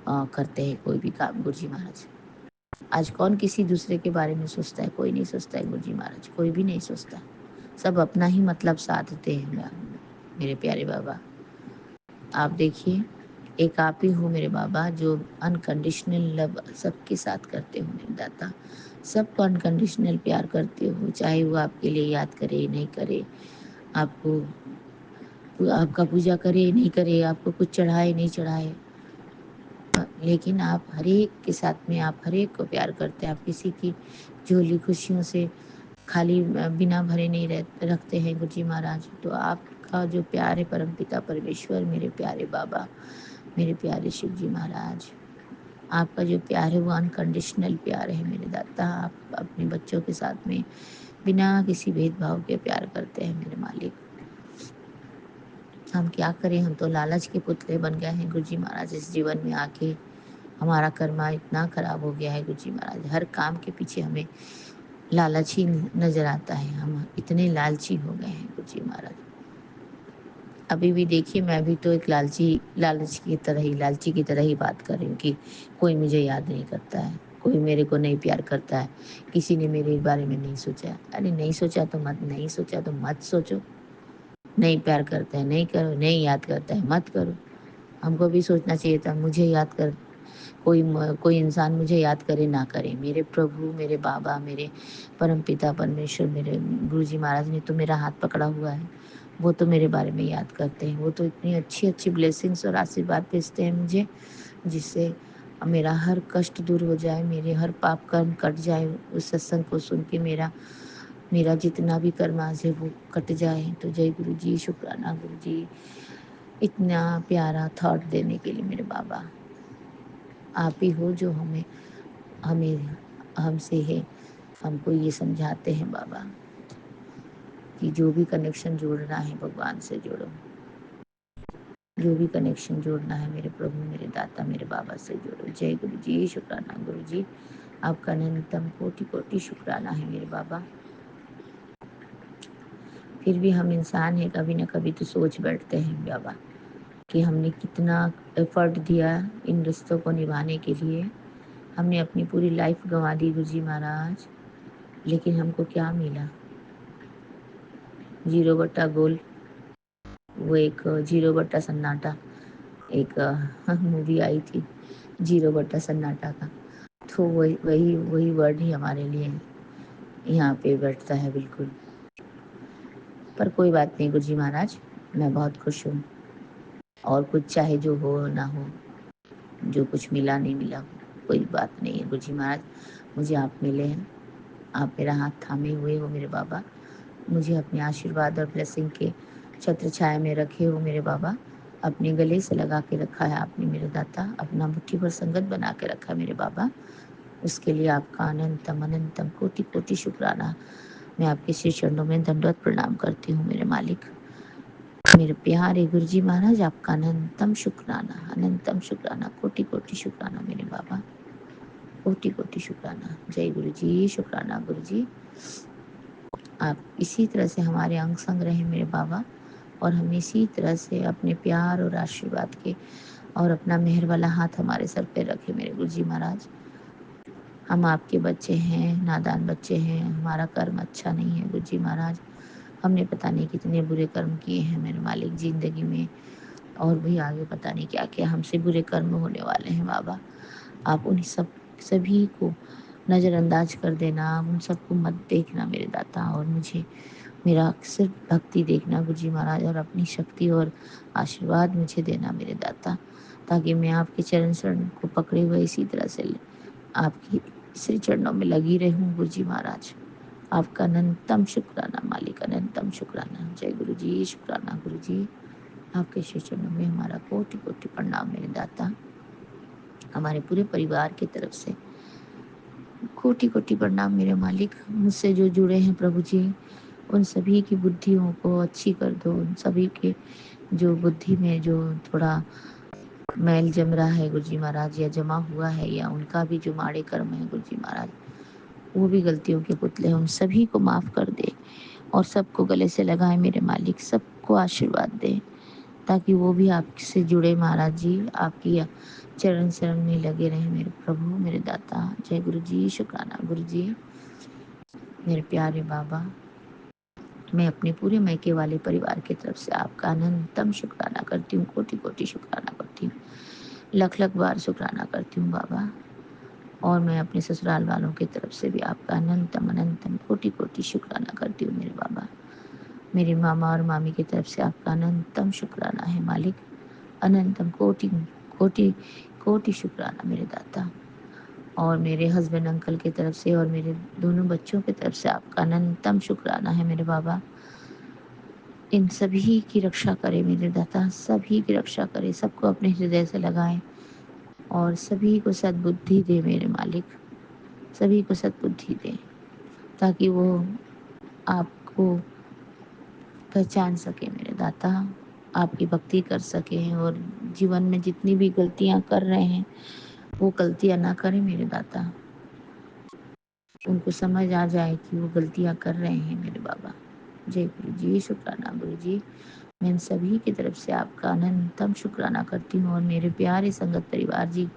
करते हैं कोई भी काम गुरु जी महाराज। आज कौन किसी दूसरे के बारे में सोचता है, कोई नहीं सोचता है गुरु जी महाराज, कोई भी नहीं सोचता। सब अपना ही मतलब साधते हैं मेरे प्यारे बाबा। आप देखिए, एक आप ही हो मेरे बाबा जो अनकंडीशनल लव सबके साथ करते हो मेरे दाता। सबको अनकंडीशनल प्यार करते हो, चाहे वो आपके लिए याद करे नहीं करे, आपको आपका पूजा करे नहीं करे, आपको कुछ चढ़ाए नहीं चढ़ाए, लेकिन आप हर एक के साथ में आप हर एक को प्यार करते हैं। आप किसी की झोली खुशियों से खाली बिना भरे नहीं रखते हैं गुरु जी महाराज। तो आपका जो प्यार है परम पिता परमेश्वर, मेरे प्यारे बाबा, मेरे प्यारे शिव जी महाराज, आपका जो प्यार है वो अनकंडीशनल प्यार है मेरे दाता। आप अपने बच्चों के साथ में बिना किसी भेदभाव के प्यार करते हैं मेरे मालिक। हम क्या करें, हम तो लालच के पुतले बन गए हैं गुरु जी महाराज। इस जीवन में आके हमारा कर्मा इतना खराब हो गया है गुरु जी महाराज, हर काम के पीछे हमें लालच ही नजर आता है। हम इतने लालची हो गए हैं गुरु जी महाराज। अभी भी देखिए, मैं भी तो एक लालची की तरह ही बात कर रही हूँ कि कोई मुझे याद नहीं करता है, कोई मेरे को नहीं प्यार करता है, किसी ने मेरे बारे में नहीं सोचा। अरे नहीं सोचा तो मत सोचो। नहीं प्यार करता है नहीं करो, नहीं याद करता है मत करो। हमको भी सोचना चाहिए था, मुझे याद कर कोई इंसान मुझे याद करे ना करे, मेरे प्रभु, मेरे बाबा, मेरे परम पिता परमेश्वर, मेरे गुरु जी महाराज ने तो मेरा हाथ पकड़ा हुआ है। वो तो मेरे बारे में याद करते हैं, वो तो इतनी अच्छी अच्छी ब्लेसिंग्स और आशीर्वाद भेजते हैं मुझे, जिससे मेरा हर कष्ट दूर हो जाए, मेरे हर पाप कर्म कट जाए। उस सत्संग को सुन के मेरा मेरा जितना भी कर्म आज है वो कट जाए। तो जय गुरु जी, शुक्राना गुरु जी, इतना प्यारा थॉट देने के लिए मेरे बाबा। आप ही हो जो हमें हमें हमसे है, हमको ये समझाते हैं बाबा कि जो भी कनेक्शन जोड़ना है भगवान से जोड़ो, जो भी कनेक्शन जोड़ना है मेरे प्रभु, मेरे दाता, मेरे बाबा से जोड़ो। जय गुरु जी, शुक्राना गुरु जी, आपका अनंतम कोटि कोटि शुक्राना है मेरे बाबा। फिर भी हम इंसान हैं, कभी ना कभी तो सोच बैठते हैं बाबा कि हमने कितना एफर्ट दिया इन रिश्तों को निभाने के लिए। हमने अपनी पूरी लाइफ गंवा दी गुरुजी महाराज, लेकिन हमको क्या मिला? जीरो बट्टा गोल, वो एक जीरो बट्टा सन्नाटा, एक मूवी आई थी जीरो बट्टा सन्नाटा का, तो वही वही वही वर्ड ही हमारे लिए यहाँ पे बैठता है बिल्कुल। पर कोई बात नहीं गुरुजी महाराज, मैं बहुत खुश हूँ। और कुछ चाहे जो हो ना हो, जो कुछ मिला नहीं मिला, कोई बात नहीं है गुरुजी महाराज। मुझे आप मिले हैं, आप मेरा हाथ थामे हुए हो मेरे बाबा, मुझे अपने आशीर्वाद और ब्लेसिंग के छत्र छाया में रखे हो मेरे बाबा। अपने गले से लगा के रखा है आपने मेरे दाता, अपना मुट्ठी भर संगत बना के रखा है मेरे बाबा। उसके लिए आपका अनंतम अनंतम कोटि कोटि शुक्राना। मैं आपके श्री चरणों में दंडवत प्रणाम करती हूँ मेरे मालिक। मेरे प्यारे गुरुजी महाराज, आपका अनंतम शुक्राना, अनंतम शुक्राना, कोटि कोटि शुक्राना मेरे बाबा, कोटि कोटि शुक्राना। जय गुरु जी, शुक्राना गुरु जी। आप इसी तरह से हमारे अंग संग रहे मेरे बाबा, और हम इसी तरह से अपने प्यार और आशीर्वाद के और अपना मेहर वाला हाथ हमारे सर पे रखे मेरे गुरुजी महाराज। हम आपके बच्चे हैं, नादान बच्चे हैं, हमारा कर्म अच्छा नहीं है गुरुजी महाराज। हमने पता नहीं कितने बुरे कर्म किए हैं मेरे मालिक जिंदगी में, और भी आगे पता नहीं क्या क्या हमसे बुरे कर्म होने वाले हैं बाबा। आप उन सभी को नज़रअंदाज कर देना, उन सबको मत देखना मेरे दाता, और मुझे मेरा सिर्फ भक्ति देखना गुरुजी महाराज, और अपनी शक्ति और आशीर्वाद मुझे देना मेरे दाता, ताकि मैं आपके चरण शरण को पकड़े हुए इसी तरह से आपकी श्री चरणों में लगी रहूं गुरुजी महाराज। आपका अनंतम शुक्राना मालिक, अनंतम शुक्राना। जय गुरु जी, शुक्राना गुरु जी। आपके श्री चरणों में हमारा कोटि कोटि प्रणाम मेरे दाता। हमारे पूरे परिवार की तरफ से कोटि कोटि प्रणाम मेरे मालिक। मुझसे जो जुड़े हैं प्रभु जी, उन सभी की बुद्धियों को अच्छी कर दो। उन सभी के जो बुद्धि में जो थोड़ा मैल जम रहा है गुरुजी महाराज, या जमा हुआ है, या उनका भी जो माड़े कर्म है गुरुजी महाराज, वो भी गलतियों के पुतले हैं, उन सभी को माफ़ कर दे, और सबको गले से लगाए मेरे मालिक, सबको आशीर्वाद दे, ताकि वो भी आपसे जुड़े महाराज जी, आपकी चरण शरण में लगे रहे मेरे प्रभु, मेरे दाता। जय गुरु जी, शुक्राना गुरु जी। मेरे प्यारे बाबा, मैं अपने पूरे मैके वाले परिवार की तरफ से आपका अनंतम शुक्राना करती हूँ, कोटि कोटि शुक्राना करती हूँ, लख लख बार शुक्राना करती हूँ बाबा। और मैं अपने ससुराल वालों की तरफ से भी आपका अनंतम अनंतम कोटि कोटि शुक्राना करती हूँ मेरे बाबा। मेरे मामा और मामी की तरफ से आपका अनंतम शुक्राना है मालिक, अनंतम कोटि कोटि कोटि शुक्राना मेरे दाता। और मेरे हस्बैंड अंकल की तरफ से और मेरे दोनों बच्चों की तरफ से आपका अनंतम शुक्राना है मेरे बाबा। इन सभी की रक्षा करे मेरे दाता, सभी की रक्षा करे, सबको अपने हृदय से लगाए, और सभी को सद्बुद्धि दे मेरे मालिक, सभी को सद्बुद्धि दे, ताकि वो आपको पहचान सके मेरे दाता, आपकी भक्ति कर सके, और जीवन में जितनी भी गलतियां कर रहे हैं वो गलतियां ना करें मेरे दाता। उनको समझ आ जाए कि वो गलतियां कर रहे हैं मेरे बाबा। जय गुरु जी, शुक्राना गुरु जी। मैं इन सभी की तरफ से आपका अनंतम शुक्राना करती हूँ, और मेरे प्यारे संगत परिवार जी,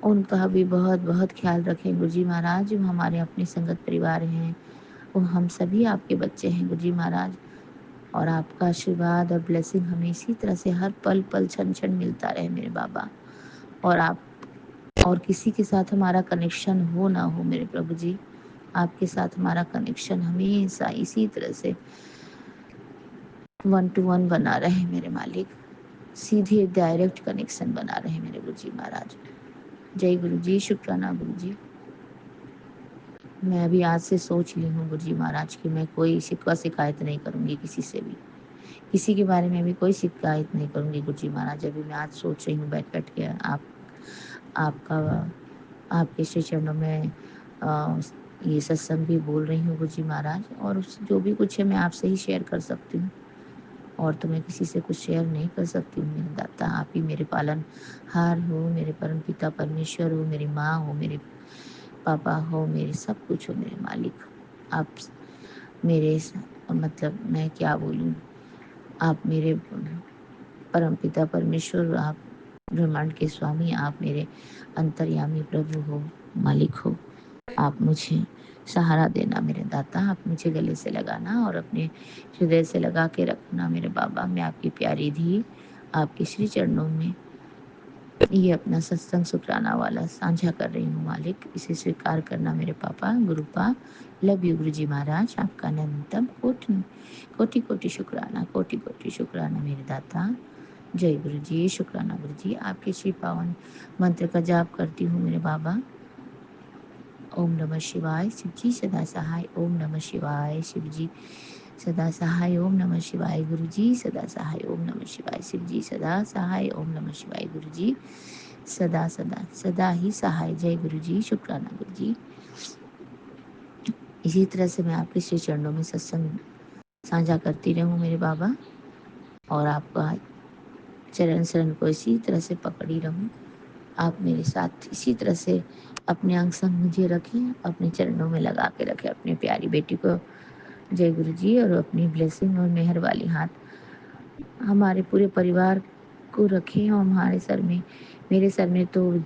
उनका भी बहुत बहुत ख्याल रखें गुरुजी महाराज। जो हमारे अपने संगत परिवार हैं, वो हम सभी आपके बच्चे हैं गुरुजी महाराज, और आपका आशीर्वाद और ब्लेसिंग हमें इसी तरह से हर पल पल क्षण क्षण मिलता रहे मेरे बाबा। और आप और किसी के साथ हमारा कनेक्शन हो ना हो मेरे प्रभु जी, आपके साथ हमारा कनेक्शन हमेशा इसी तरह से 1 to 1 बना रहे मेरे मालिक, सीधे डायरेक्ट कनेक्शन बना रहे मेरे गुरु जी महाराज। जय गुरु जी, शुक्राना गुरु जी। मैं अभी आज से सोच ली हूँ गुरु जी महाराज कि मैं कोई शिकवा शिकायत नहीं करूँगी किसी से भी, किसी के बारे में भी कोई शिकायत नहीं करूँगी गुरु जी महाराज। अभी मैं आज सोच रही हूँ बैठ के आपका आपके श्री चरणों में ये सत्संग भी बोल रही हूँ गुरु जी महाराज, और जो भी कुछ है मैं आपसे ही शेयर कर सकती हूँ, और तो मैं किसी से कुछ शेयर नहीं कर सकती हूँ। मेरे दाता आप ही मेरे पालनहार हो, मेरे परम पिता परमेश्वर हो, मेरी माँ हो, मेरे पापा हो, मेरे सब कुछ हो, मेरे मालिक हो। आप मेरे मतलब मैं क्या बोलूँ, आप मेरे परम पिता परमेश्वर, आप ब्रह्मांड के स्वामी, आप मेरे अंतर्यामी प्रभु हो, मालिक हो। आप मुझे सहारा देना मेरे दाता, आप मुझे गले से लगाना और अपने हृदय से लगा के रखना मेरे बाबा। मैं आपकी प्यारी धी आपके श्री चरणों में ये अपना सत्संग शुक्राना वाला साझा कर रही हूँ मालिक, इसे स्वीकार करना मेरे पापा गुरुपा। लव यू गुरु जी महाराज, आपका अनंतम कोटि कोटि कोटि शुक्राना, कोटि कोटि शुक्राना मेरे दाता। जय गुरु जी, शुक्राना गुरु जी। आपके श्री पावन मंत्र का जाप करती हूँ मेरे बाबा। ओम नमः शिवाय, शिव जी सदा सहाय। ओम नमः शिवाय, शिव जी सदा सहाय। ओम नमः शिवाय, गुरु जी सदा सहाय। ओम नमः शिवाय, शिव जी सदा सहाय। ओम नमः शिवाय, गुरु जी सदा सदा सदा ही सहाय। जय गुरु जी, शुक्राना गुरु जी। इसी तरह से मैं आपके श्री चरणों में सत्संग साझा करती रहूं मेरे बाबा, और आपका चरण शरण को इसी तरह से पकड़ी रहूं। आप मेरे साथ इसी तरह से अपने अंग संग मुझे रखें, अपने चरणों में लगा के रखें अपनी प्यारी बेटी को। जय गुरु जी। और अपनी ब्लेसिंग और मेहर वाली हाथ हमारे पूरे परिवार को रखें, और हमारे सर में, मेरे सर में तो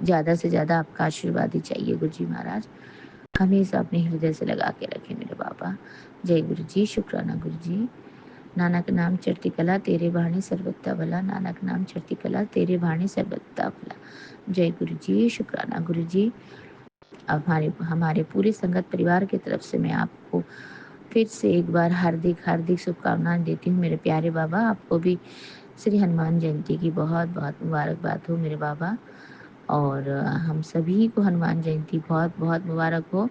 ज़्यादा से ज़्यादा आपका आशीर्वाद ही चाहिए गुरु जी महाराज। हमेशा अपने हृदय से लगा के रखें मेरे बाबा। जय गुरु जी, शुक्राना गुरु जी। नानक नाम चढ़ती कला तेरे भाणे सर्वत्ता भला, नानक नाम चढ़ती कला तेरे भाणे सर्वत्ता भला। जय गुरु जी, शुक्राना गुरु जी। अब हमारे पूरे संगत परिवार की तरफ से मैं आपको फिर से एक बार हार्दिक हार्दिक शुभकामनाएं देती हूँ मेरे प्यारे बाबा। आपको भी श्री हनुमान जयंती की बहुत बहुत मुबारकबाद हो मेरे बाबा, और हम सभी को हनुमान जयंती बहुत बहुत मुबारक हो।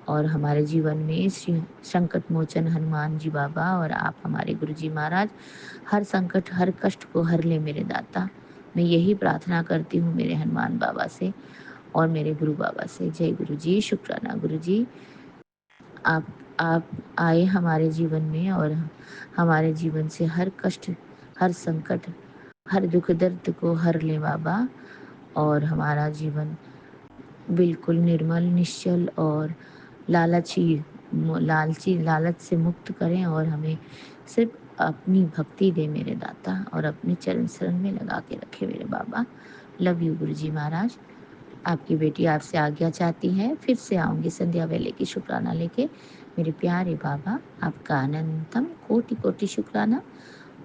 और हमारे जीवन में श्री संकट मोचन हनुमान जी बाबा और आप हमारे गुरु जी महाराज हर संकट हर कष्ट को हर ले मेरे दाता। मैं यही प्रार्थना करती हूँ मेरे हनुमान बाबा से और मेरे गुरु बाबा से। जय गुरु जी, शुक्राना गुरु जी। आप आए हमारे जीवन में और हमारे जीवन से हर कष्ट हर संकट हर दुख दर्द को हर ले बाबा, और हमारा जीवन बिल्कुल निर्मल निश्चल और लालच से मुक्त करें, और हमें सिर्फ अपनी भक्ति दे मेरे दाता, और अपने चरण शरण में लगा के रखे मेरे बाबा। लव यू गुरु जी महाराज। आपकी बेटी आपसे आज्ञा चाहती है, फिर से आऊंगी संध्या वेले की शुक्राना लेके मेरे प्यारे बाबा। आपका अनंतम कोटि कोटि शुक्राना,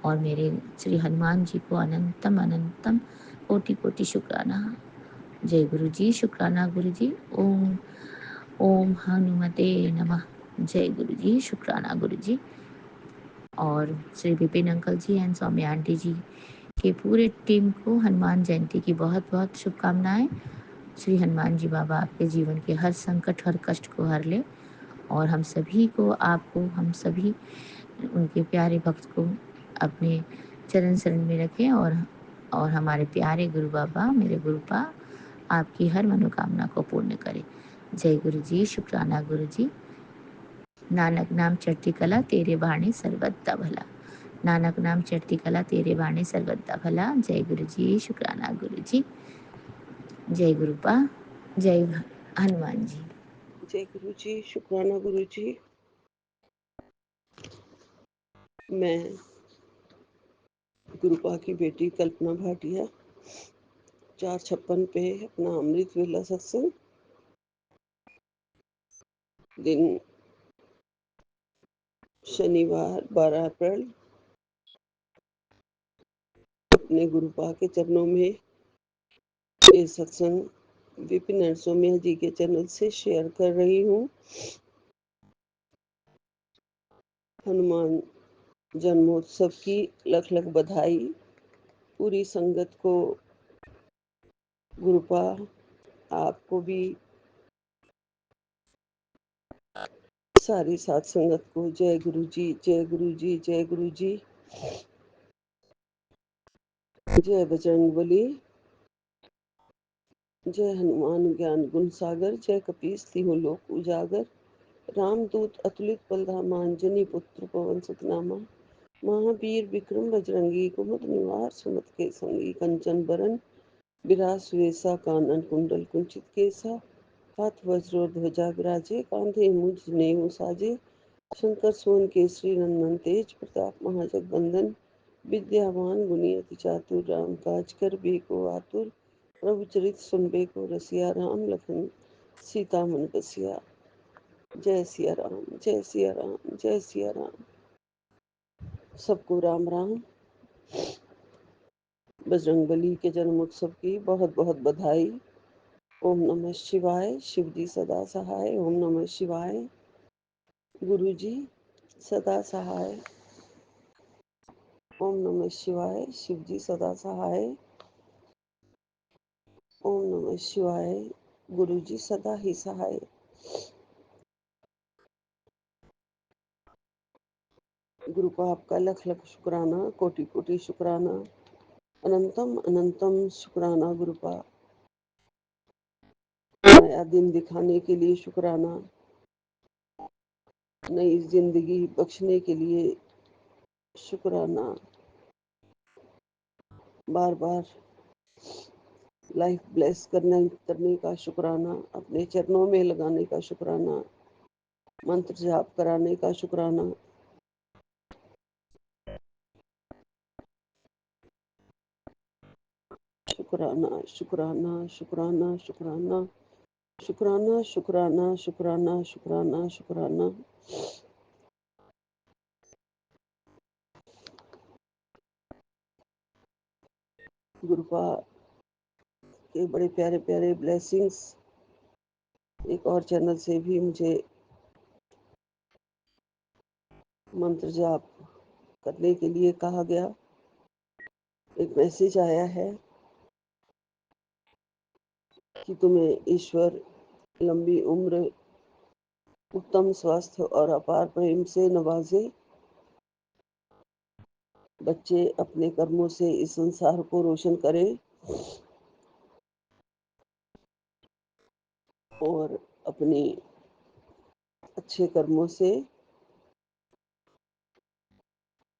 और मेरे श्री हनुमान जी को अनंतम अनंतम कोटि कोटि शुक्राना। जय गुरु जी, शुक्राना गुरु जी। ओम ओम हनुमते नमः। जय गुरु जी, शुक्राना गुरु जी। और Shri Vipin uncle ji and Saumya aunty ji के पूरे टीम को हनुमान जयंती की बहुत बहुत शुभकामनाएं। श्री हनुमान जी बाबा आपके जीवन के हर संकट हर कष्ट को हर ले, और हम सभी को आपको हम सभी उनके प्यारे भक्त को अपने चरण शरण में रखें, और हमारे प्यारे गुरु बाबा मेरे गुरुपा आपकी हर मनोकामना को पूर्ण करें। जय गुरु जी, शुक्राना गुरु जी। नानक नाम चढ़ती कला तेरे बाणे सर्वदा भला, नानक नाम चढ़ती कला तेरे बाणे सर्वदा भला। जय गुरु जी, शुक्राना गुरु जी। जय गुरुपा, जय हनुमान जी। जय गुरु जी, शुक्राना गुरु जी। मैं गुरुपा की बेटी कल्पना भाटिया 456 पे अपना अमृत वेला सत्संग, दिन शनिवार 12 अप्रैल, अपने गुरुपा के चरणों में ये सत्संग विपिन एंड सौम्या जी के चैनल से शेयर कर रही हूँ। हनुमान जन्मोत्सव की लख लख बधाई। पूरी संगत को गुरुपा आपको भी सारी साथ संगत को जय गुरु जी, जय गुरु जी, जय गुरु जी। जय बजरंगबली, जय हनुमान ज्ञान गुण सागर, जय कपीस तिहुँ लोक उजागर। रामदूत अतुलित बलधामा, अंजनी पुत्र पवन सुत नामा। महावीर विक्रम बजरंगी, कुमति निवार सुमति के संगी। कंचन बरन बिरास वेसा, कानन कुंडल कुंचित केसा। हाथ वज्र ध्वजा विराजे, कांधे मुझ नेहु साजे। शंकर सोन केसरी नंदन, तेज प्रताप महाजगवंदन। विद्यावान गुणी अति चातुर, राम काज कर बेको आतुर। प्रभु चरित सुनबे को रसिया, राम लखन सीता मन बसिया। जय सिया राम, जय सिया राम, जय सिया राम। सबको राम राम। बजरंगबली के जन्म उत्सव की बहुत बहुत बधाई। ओम नमः शिवाय, शिव जी सदा सहाय। ओम नमः शिवाय, गुरु जी सदा सहाय। ओम नमः शिवाय, शिव जी सदा सहाय। ओम नमः शिवाय, गुरु जी सदा ही सहाय। गुरु को आपका लख लख शुक्राना, कोटि कोटि शुक्राना, अनंतम अनंतम शुक्राना। गुरु का नया दिन दिखाने के लिए शुक्राना, नई जिंदगी बख्शने के लिए शुक्राना, बार बार लाइफ ब्लेस करने का शुक्राना, अपने चरणों में लगाने का शुक्राना, मंत्र जाप कराने का शुक्राना। शुक्राना शुक्राना शुक्राना शुक्राना शुक्राना शुक्राना शुक्राना शुक्राना शुक्राना। गुरुपा के बड़े प्यारे प्यारे ब्लेसिंग्स। एक और चैनल से भी मुझे मंत्र जाप करने के लिए कहा गया। एक मैसेज आया है कि तुम्हें ईश्वर लंबी उम्र, उत्तम स्वास्थ्य और अपार प्रेम से नवाजे। बच्चे अपने कर्मों से इस संसार को रोशन करें और अपनी अच्छे कर्मों से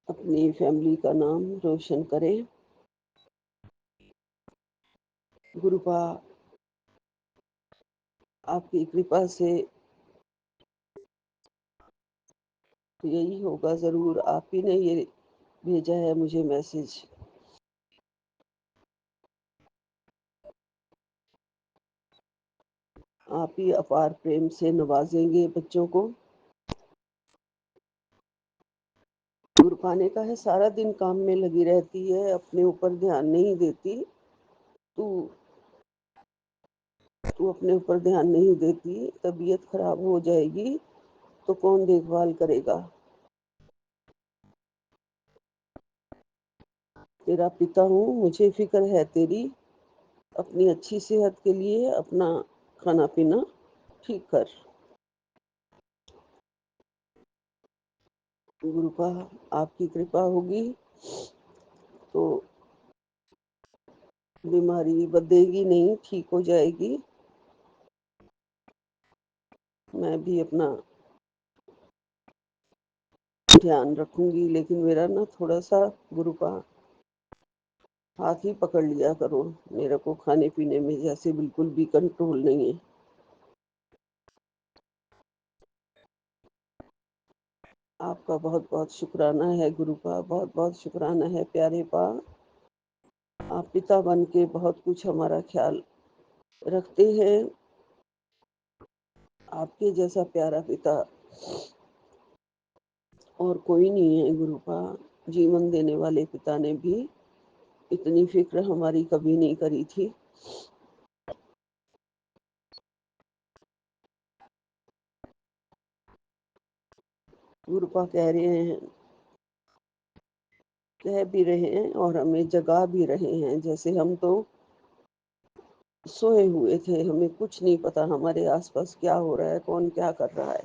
अपनी फैमिली का नाम रोशन करें। गुरुपा आपकी कृपा से यही होगा जरूर। आप ही ने ये भेजा है मुझे मैसेज। आप ही अपार प्रेम से नवाजेंगे बच्चों को। गुरुपा ने कहा है सारा दिन काम में लगी रहती है, अपने ऊपर ध्यान नहीं देती। तू तू अपने ऊपर ध्यान नहीं देती, तबीयत खराब हो जाएगी तो कौन देखभाल करेगा। तेरा पिता हूँ, मुझे फिक्र है तेरी। अपनी अच्छी सेहत के लिए अपना खाना पीना ठीक कर। गुरुपा आपकी कृपा होगी तो बीमारी बदलेगी नहीं, ठीक हो जाएगी। मैं भी अपना ध्यान रखूंगी, लेकिन मेरा ना थोड़ा सा गुरुपा हाथ ही पकड़ लिया करो। मेरे को खाने पीने में जैसे बिल्कुल भी कंट्रोल नहीं है। आपका बहुत बहुत शुक्राना है गुरुपा, बहुत बहुत शुक्राना है प्यारे पा। आप पिता बन के बहुत कुछ हमारा ख्याल रखते हैं। आपके जैसा प्यारा पिता और कोई नहीं है गुरुपा। जीवन देने वाले पिता ने भी इतनी फिक्र हमारी कभी नहीं करी थी। गुरुपा कह भी रहे हैं और हमें जगा भी रहे हैं। जैसे हम तो सोए हुए थे, हमें कुछ नहीं पता हमारे आसपास क्या हो रहा है, कौन क्या कर रहा है।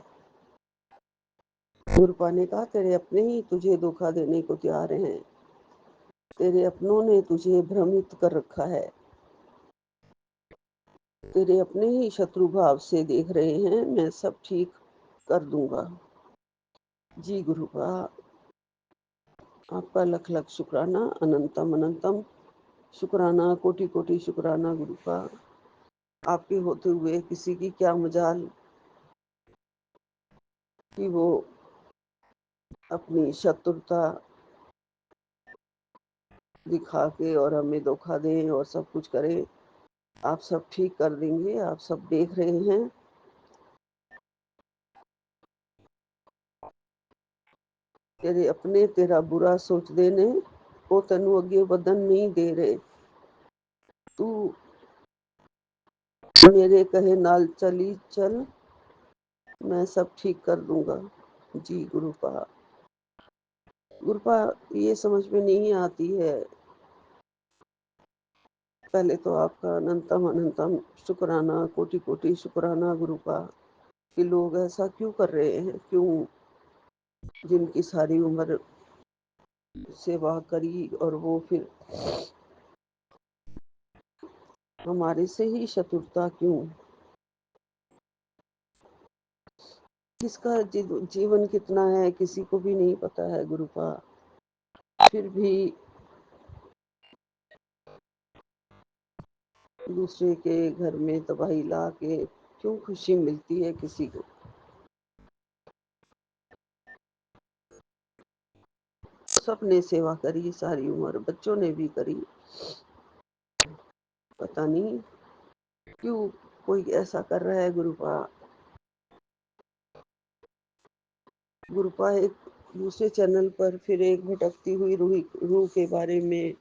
गुरुपा ने कहा, तेरे अपने ही तुझे धोखा देने को तैयार हैं। तेरे अपनों ने तुझे भ्रमित कर रखा है। तेरे अपने ही शत्रु भाव से देख रहे हैं। मैं सब ठीक कर दूंगा। जी गुरुपा, आपका लख लख शुक्राना, अनंतम अनंतम शुक्राना, कोटि कोटि शुक्राना गुरुपा। आपके होते हुए किसी की क्या मजाल कि वो अपनी शत्रुता दिखा के और हमें धोखा दें और सब कुछ करें। आप सब ठीक कर देंगे। आप सब देख रहे हैं। तेरे अपने तेरा बुरा सोचदे ने, वो तेनू अगे वधन नहीं दे रहे। तू मेरे कहे नाल चली चल, मैं सब ठीक कर दूंगा। जी गुरुपा। गुरुपा, ये समझ में नहीं आती है। पहले तो आपका अनंतम अनंतम शुक्राना, कोटि कोटि शुक्राना गुरुपा कि लोग ऐसा क्यों कर रहे हैं। क्यों, जिनकी सारी उम्र सेवा करी और वो फिर हमारे से ही शत्रुता क्यों। किसका जीवन कितना है किसी को भी नहीं पता है गुरुपा। फिर भी दूसरे के घर में तबाही ला के क्यों खुशी मिलती है किसी को। सबने सेवा करी सारी उम्र, बच्चों ने भी करी। पता नहीं क्यों कोई ऐसा कर रहा है गुरुपा। गुरुपा, एक दूसरे चैनल पर फिर एक भटकती हुई रूह के बारे में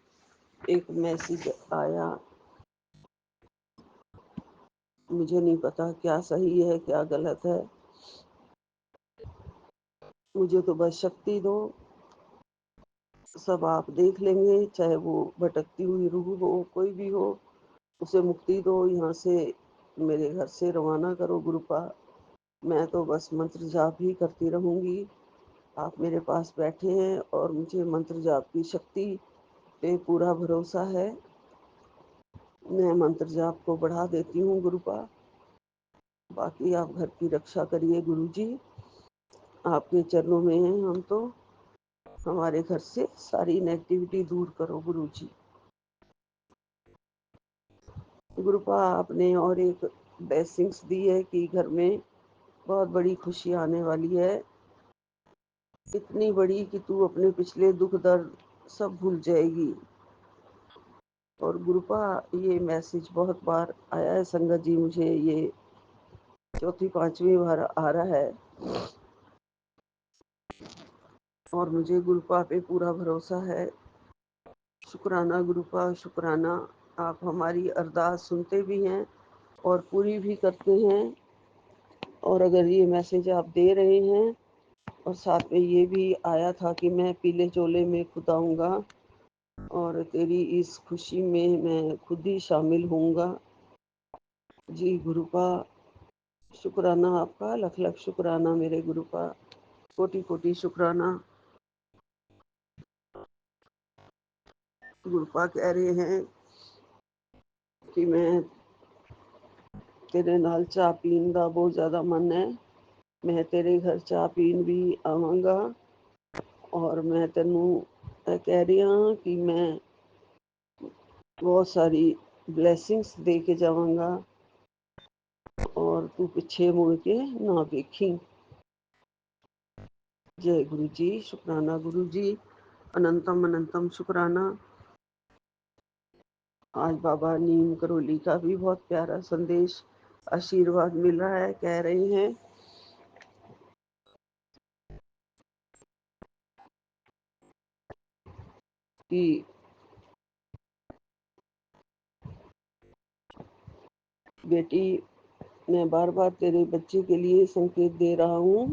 एक मैसेज आया। मुझे नहीं पता क्या सही है क्या गलत है। मुझे तो बस शक्ति दो। सब आप देख लेंगे। चाहे वो भटकती हुई रूह हो, कोई भी हो, उसे मुक्ति दो। यहाँ से मेरे घर से रवाना करो गुरुपा। मैं तो बस मंत्र जाप ही करती रहूंगी। आप मेरे पास बैठे हैं और मुझे मंत्र जाप की शक्ति पे पूरा भरोसा है। मैं मंत्र जाप को बढ़ा देती हूँ गुरुपा। बाकी आप घर की रक्षा करिए गुरुजी। आपके चरणों में हैं हम तो। हमारे घर से सारी नेगेटिविटी दूर करो गुरुजी। गुरुपा, आपने और एक ब्लेसिंग्स दी है कि घर में बहुत बड़ी खुशी आने वाली है। इतनी बड़ी कि तू अपने पिछले दुख दर्द सब भूल जाएगी। और गुरुपा, ये मैसेज बहुत बार आया है संगत जी, मुझे ये चौथी पांचवी बार आ रहा है और मुझे गुरुपा पे पूरा भरोसा है। शुक्राना गुरुपा, शुक्राना। आप हमारी अरदास सुनते भी हैं और पूरी भी करते हैं। और अगर ये मैसेज आप दे रहे हैं और साथ में ये भी आया था कि मैं पीले चोले में खुद आऊँगा और तेरी इस खुशी में मैं खुद ही शामिल होऊंगा। जी गुरुपा, शुक्राना आपका, लख लख शुक्राना मेरे गुरुपा, कोटि कोटि शुक्राना। गुरुपा कह रहे हैं कि मैं तेरे नाल चाह पीन का बहुत ज़्यादा मन है। मैं तेरे घर चाह पीन भी आवांगा और मैं तेनू कह रही हाँ कि मैं बहुत सारी ब्लेसिंग्स दे के जावांगा और तू पीछे मुड़ के ना देखी। जय गुरु जी, शुक्राना गुरु जी, अनंतम अनंतम शुक्राना। आज बाबा नीम करोली का भी बहुत प्यारा संदेश आशीर्वाद मिल रहा है। कह रहे हैं कि बेटी, मैं बार बार तेरे बच्चे के लिए संकेत दे रहा हूँ।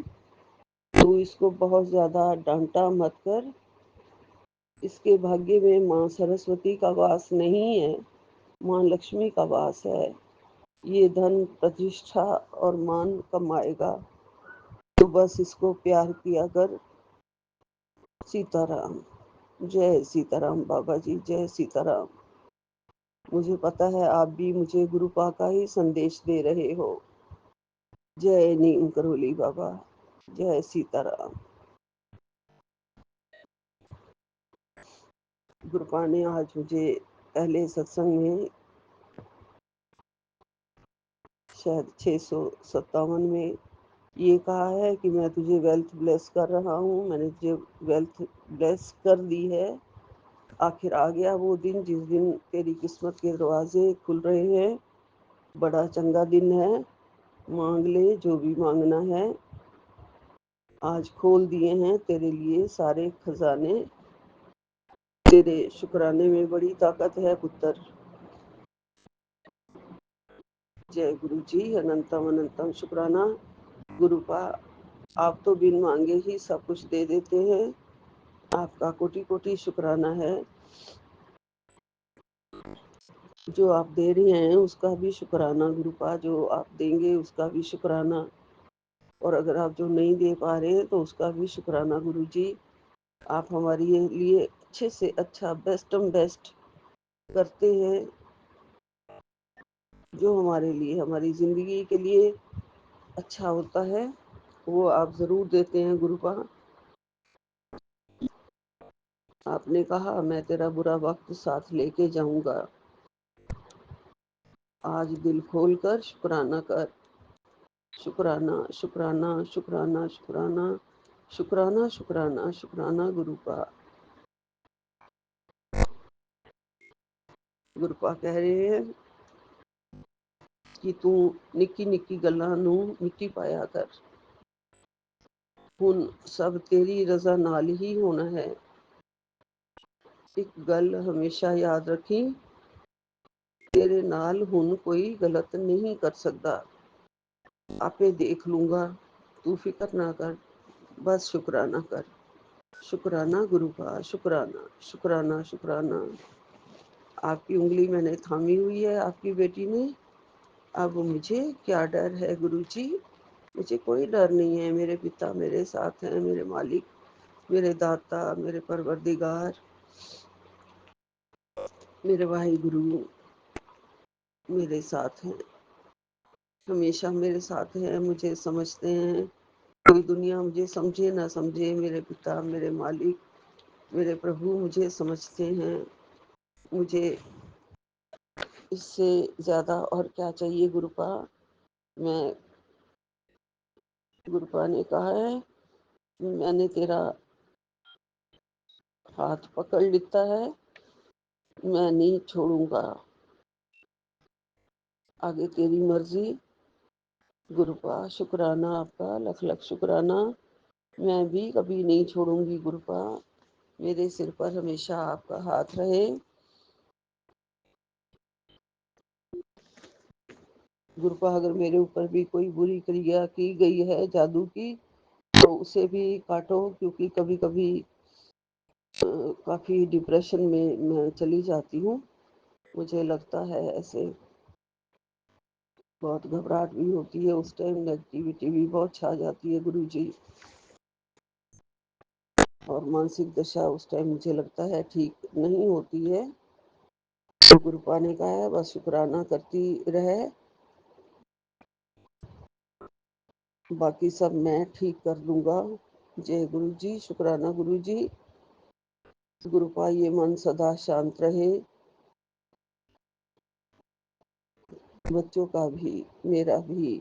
तू इसको बहुत ज़्यादा डांटा मत कर। इसके भाग्य में माँ सरस्वती का वास नहीं है, माँ लक्ष्मी का वास है। ये धन प्रतिष्ठा और मान कमाएगा। तो बस इसको प्यार किया कर। सीताराम। जय सीताराम बाबा जी, जय सीताराम। मुझे पता है आप भी मुझे गुरुपा का ही संदेश दे रहे हो। जय नीम करोली बाबा, जय सीताराम। गुरुपा ने आज मुझे पहले सत्संग में शायद 657 में ये कहा है कि मैं तुझे वेल्थ ब्लेस कर रहा हूँ। मैंने तुझे वेल्थ ब्लेस कर दी है। आखिर आ गया वो दिन जिस दिन तेरी किस्मत के दरवाजे खुल रहे हैं। बड़ा चंगा दिन है। मांग ले जो भी मांगना है। आज खोल दिए हैं तेरे लिए सारे खजाने। तेरे शुक्राने में बड़ी ताकत है पुत्र। जय गुरु जी, अनंतम अनंतम शुक्राना। गुरुपा, आप तो बिन मांगे ही सब कुछ दे देते हैं। आपका कोटि कोटि शुक्राना है। जो आप दे रहे हैं उसका भी शुक्राना गुरुपा, जो आप देंगे उसका भी शुक्राना, और अगर आप जो नहीं दे पा रहे हैं तो उसका भी शुक्राना गुरु जी। आप हमारे लिए अच्छे से अच्छा बेस्ट करते हैं। जो हमारे लिए हमारी ज़िंदगी के लिए अच्छा होता है वो आप ज़रूर देते हैं गुरुपा। आपने कहा मैं तेरा बुरा वक्त साथ लेके जाऊंगा। आज दिल खोल कर शुक्राना कर। शुक्राना शुक्राना शुक्राना शुक्राना शुक्राना शुक्राना शुक्राना गुरुपा। गुरुपा कह रहे हैं कि तू निक्की निक्की गल्लां नू मिट्टी पाया कर। हुन सब तेरी रजा नाल ही होना है। एक गल हमेशा याद रखी, तेरे नाल हुन कोई गलत नहीं कर सकता। आपे देख लूंगा, तू फिक्र ना कर, बस शुक्राना कर। शुक्राना गुरुपा, शुक्राना शुक्राना शुक्राना। आपकी उंगली मैंने थामी हुई है आपकी बेटी ने। अब मुझे क्या डर है गुरु जी। मुझे कोई डर नहीं है। मेरे पिता मेरे साथ हैं, मेरे मालिक, मेरे दाता, मेरे परवरदिगार, मेरे भाई गुरु मेरे साथ हैं, हमेशा मेरे साथ हैं। मुझे समझते हैं। कोई दुनिया मुझे समझे ना समझे, मेरे पिता, मेरे मालिक, मेरे प्रभु मुझे समझते हैं। मुझे इससे ज़्यादा और क्या चाहिए गुरुपा। मैं गुरुपा ने कहा है मैंने तेरा हाथ पकड़ लिया है, मैं नहीं छोड़ूंगा। आगे तेरी मर्जी गुरुपा। शुक्राना आपका, लख लख शुक्राना। मैं भी कभी नहीं छोड़ूंगी गुरुपा। मेरे सिर पर हमेशा आपका हाथ रहे। गुरुपा, अगर मेरे ऊपर भी कोई बुरी क्रिया की गई है जादू की तो उसे भी काटो, क्योंकि कभी कभी काफ़ी डिप्रेशन में मैं चली जाती हूँ। मुझे लगता है ऐसे बहुत घबराहट भी होती है। उस टाइम नेगेटिविटी भी बहुत छा जाती है गुरु जी, और मानसिक दशा उस टाइम मुझे लगता है ठीक नहीं होती है। तो गुरुपा ने कहा है बस शुक्राना करती रहे, बाकी सब मैं ठीक कर दूंगा। जय गुरु जी, शुक्राना गुरु जी। गुरुपा, ये मन सदा शांत रहे। बच्चों का भी मेरा भी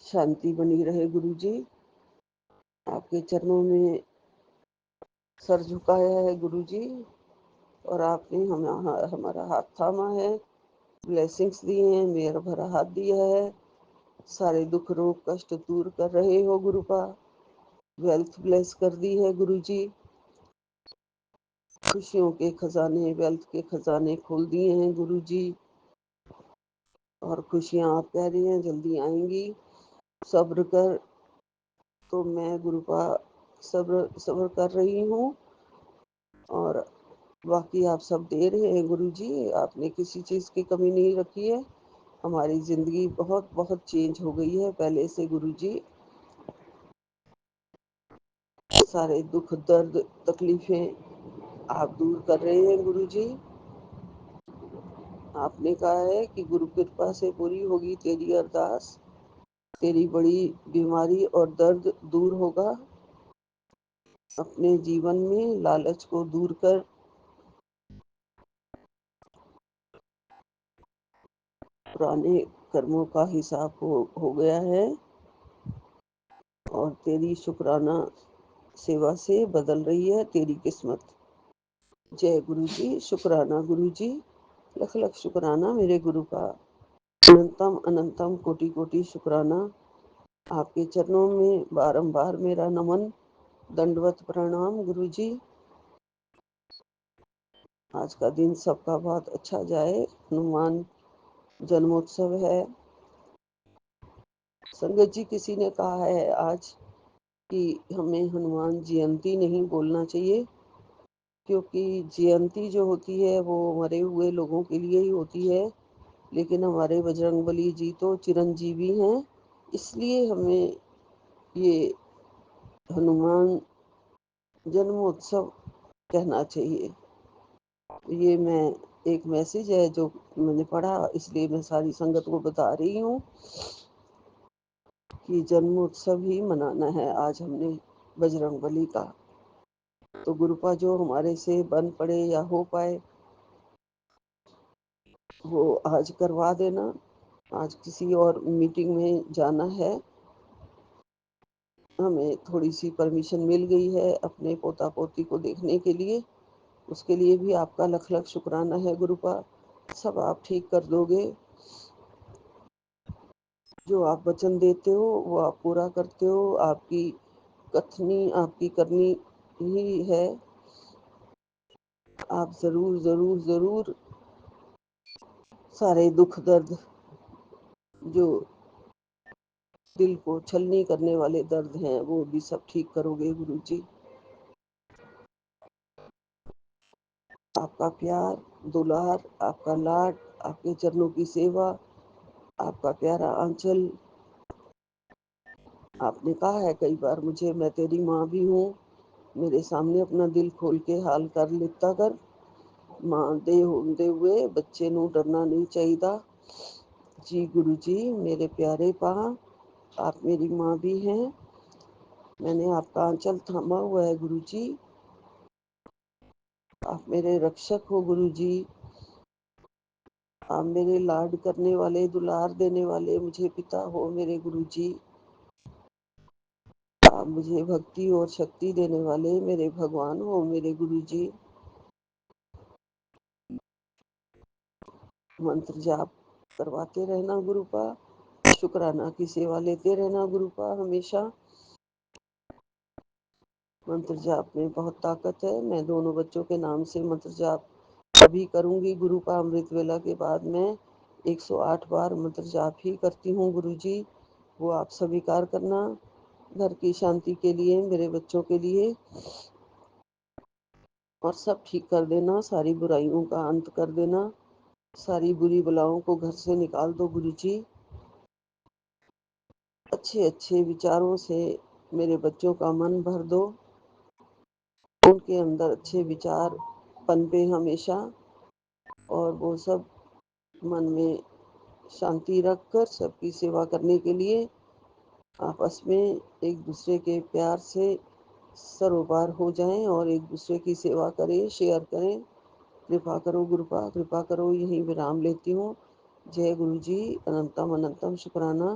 शांति बनी रहे गुरु जी। आपके चरणों में सर झुकाया है गुरु जी, और आपने हमारा हाथ थामा है, ब्लेसिंग्स दिए हैं, मेरा भरा हाथ दिया है। सारे दुख रोग कष्ट दूर कर रहे हो गुरुपा। वेल्थ ब्लेस कर दी है गुरु जी। खुशियों के खजाने, वेल्थ के खजाने खोल दिए हैं गुरु जी। और खुशियां आप कह रही हैं जल्दी आएंगी। सब्र कर। तो मैं गुरुपा सब्र सब्र कर रही हूँ, और बाकी आप सब दे रहे हैं गुरु जी। आपने किसी चीज़ की कमी नहीं रखी है। हमारी ज़िंदगी बहुत बहुत चेंज हो गई है पहले से गुरु जी। सारे दुख दर्द तकलीफें आप दूर कर रहे हैं गुरु जी। आपने कहा है कि गुरु कृपा से पूरी होगी तेरी अरदास, तेरी बड़ी बीमारी और दर्द दूर होगा। अपने जीवन में लालच को दूर कर पुराने कर्मों का हिसाब हो गया है और तेरी शुक्राना सेवा से बदल रही है तेरी किस्मत। जय गुरु जी। शुक्राना गुरु जी, लख लख शुक्राना मेरे गुरु का। अनंतम अनंतम कोटि कोटि शुक्राना। आपके चरणों में बारंबार मेरा नमन, दंडवत प्रणाम गुरु जी। आज का दिन सबका बहुत अच्छा जाए। हनुमान जन्मोत्सव है। संगत जी, किसी ने कहा है आज कि हमें हनुमान जयंती नहीं बोलना चाहिए, क्योंकि जयंती जो होती है वो मरे हुए लोगों के लिए ही होती है, लेकिन हमारे बजरंगबली जी तो चिरंजीवी हैं, इसलिए हमें ये हनुमान जन्मोत्सव कहना चाहिए। ये मैं एक मैसेज है जो मैंने पढ़ा, इसलिए मैं सारी संगत को बता रही हूँ कि जन्मोत्सव ही मनाना है आज हमने बजरंगबली का। तो गुरुपा जो हमारे से बन पड़े या हो पाए वो आज करवा देना। आज किसी और मीटिंग में जाना है, हमें थोड़ी सी परमिशन मिल गई है अपने पोता पोती को देखने के लिए। उसके लिए भी आपका लख लख शुक्राना है गुरुपा। सब आप ठीक कर दोगे। जो आप वचन देते हो वो आप पूरा करते हो। आपकी कथनी आपकी करनी ही है। आप जरूर जरूर जरूर सारे दुख दर्द जो दिल को छलनी करने वाले दर्द हैं वो भी सब ठीक करोगे गुरु जी। आपका प्यार दुलार, आपका लाड, आपके चरणों की सेवा, आपका प्यारा आंचल। आपने कहा है कई बार मुझे, मैं तेरी माँ भी हूँ, मेरे सामने अपना दिल खोल के हाल कर लिता कर। माँ दे होंदे हुए बच्चे नू डरना नहीं चाहिए। जी गुरु जी, मेरे प्यारे पा, आप मेरी माँ भी हैं। मैंने आपका आंचल थामा हुआ है गुरु जी। आप मेरे रक्षक हो गुरु जी। आप मेरे लाड करने वाले, दुलार देने वाले मुझे पिता हो मेरे गुरु जी। आप मुझे भक्ति और शक्ति देने वाले मेरे भगवान हो मेरे गुरु जी। मंत्र जाप करवाते रहना गुरुपा, शुक्राना की सेवा लेते रहना गुरुपा हमेशा। मंत्र जाप में बहुत ताकत है। मैं दोनों बच्चों के नाम से मंत्र जाप अभी करूंगी गुरुपा। अमृत वेला के बाद मैं 108 बार मंत्र जाप ही करती हूँ गुरु जी। वो आप स्वीकार करना, घर की शांति के लिए, मेरे बच्चों के लिए, और सब ठीक कर देना। सारी बुराइयों का अंत कर देना। सारी बुरी बलाओं को घर से निकाल दो गुरु जी। अच्छे अच्छे विचारों से मेरे बच्चों का मन भर दो। उनके अंदर अच्छे विचार पनपे हमेशा, और वो सब मन में शांति रखकर सबकी सेवा करने के लिए आपस में एक दूसरे के प्यार से सरोपार हो जाएं और एक दूसरे की सेवा करें, शेयर करें। कृपा करो गुरुपा, कृपा करो। यहीं विराम लेती हूँ। जय गुरु जी। अनंतम अनंतम शुक्राना।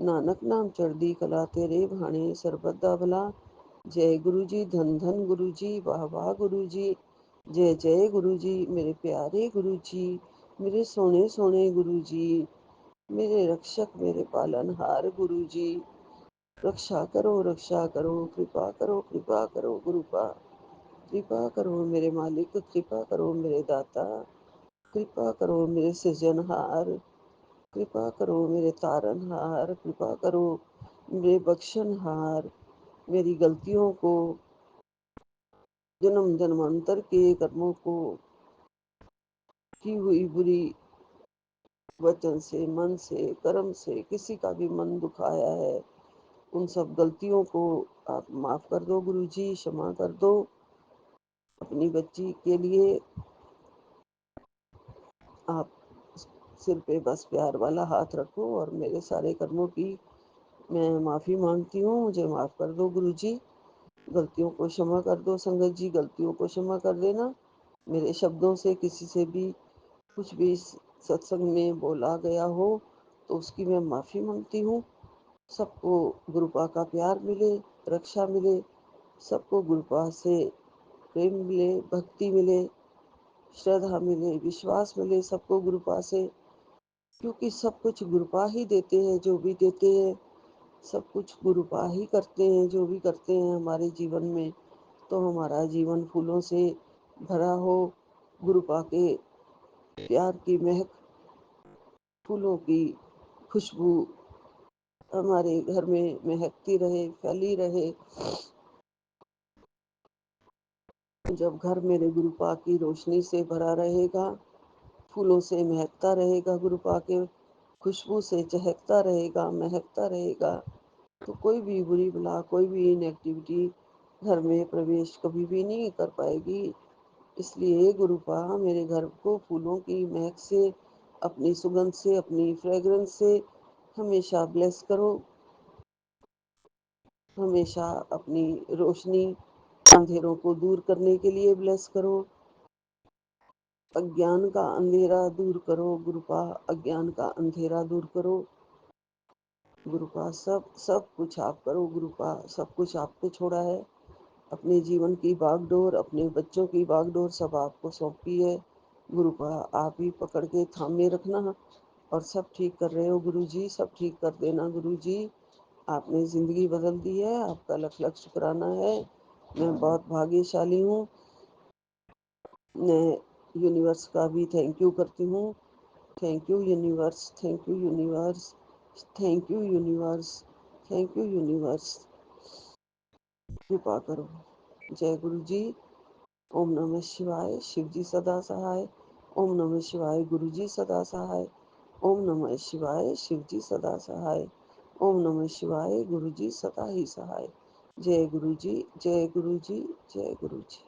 नानक नाम चढ़दी कला तेरे भाणे सरबत दा भला। जय गुरु जी। धन धन गुरु जी। वाह वाह गुरु जी। जय जय गुरु जी। मेरे प्यारे गुरु जी, मेरे सोने सोने गुरु जी, मेरे रक्षक, मेरे पालनहार गुरु जी। रक्षा करो, रक्षा करो, कृपा करो, कृपा करो गुरुपा। कृपा करो मेरे मालिक, कृपा करो मेरे दाता, कृपा करो मेरे सृजनहार, कृपा करो मेरे तारनहार, कृपा करो मेरे बख्शनहार। मेरी गलतियों को, जन्म जन्मांतर के कर्मों को, की हुई बुरी वचन से, मन से, कर्म से किसी का भी मन दुखाया है, उन सब गलतियों को आप माफ़ कर दो गुरुजी, क्षमा कर दो। अपनी बच्ची के लिए आप सिर पे बस प्यार वाला हाथ रखो और मेरे सारे कर्मों की मैं माफ़ी मांगती हूँ। मुझे माफ़ कर दो गुरुजी, गलतियों को क्षमा कर दो। संगत जी, गलतियों को क्षमा कर देना। मेरे शब्दों से किसी से भी कुछ भी सत्संग में बोला गया हो तो उसकी मैं माफ़ी मांगती हूँ। सबको गुरुपा का प्यार मिले, रक्षा मिले, सबको गुरुपा से प्रेम मिले, भक्ति मिले, श्रद्धा मिले, विश्वास मिले सबको गुरुपा से, क्योंकि सब कुछ गुरुपा ही देते हैं। जो भी देते हैं सब कुछ गुरुपा ही करते हैं। जो भी करते हैं हमारे जीवन में, तो हमारा जीवन फूलों से भरा हो। गुरुपा के प्यार की महक, फूलों की खुशबू हमारे घर में महकती रहे, फैली रहे। जब घर मेरे गुरुपा की रोशनी से भरा रहेगा, फूलों से महकता रहेगा, गुरुपा के खुशबू से चहकता रहेगा, महकता रहेगा, तो कोई भी बुरी बला, कोई भी नेगेटिविटी घर में प्रवेश कभी भी नहीं कर पाएगी। इसलिए गुरुपा मेरे घर को फूलों की महक से, अपनी सुगंध से, अपनी फ्रेग्रेंस से हमेशा ब्लेस करो। हमेशा अपनी रोशनी अंधेरों को दूर करने के लिए ब्लेस करो। अज्ञान का अंधेरा दूर करो गुरुपा, अज्ञान का अंधेरा दूर करो गुरुपा। सब सब कुछ आप करो गुरुपा, सब कुछ आपको छोड़ा है। अपने जीवन की बागडोर, अपने बच्चों की बागडोर सब आपको सौंपी है गुरुपा। आप ही पकड़ के थामे रखना और सब ठीक कर रहे हो गुरुजी, सब ठीक कर देना गुरुजी। आपने ज़िंदगी बदल दी है, आपका लख लख शुक्राना है। मैं बहुत भाग्यशाली हूँ। मैं यूनिवर्स का भी थैंक यू करती हूँ। Thank you universe, thank you universe, thank you universe, thank you universe. कृपा करो। जय गुरु जी। ओम नमः शिवाय। शिव जी सदा सहाय। ओम नमः शिवाय। गुरु जी सदा सहाय। ओम नमः शिवाय। शिव जी सदा सहाय। ओम नमः शिवाय। गुरु जी सदा ही सहाय। जय गुरु जी, जय गुरु जी, जय गुरु जी।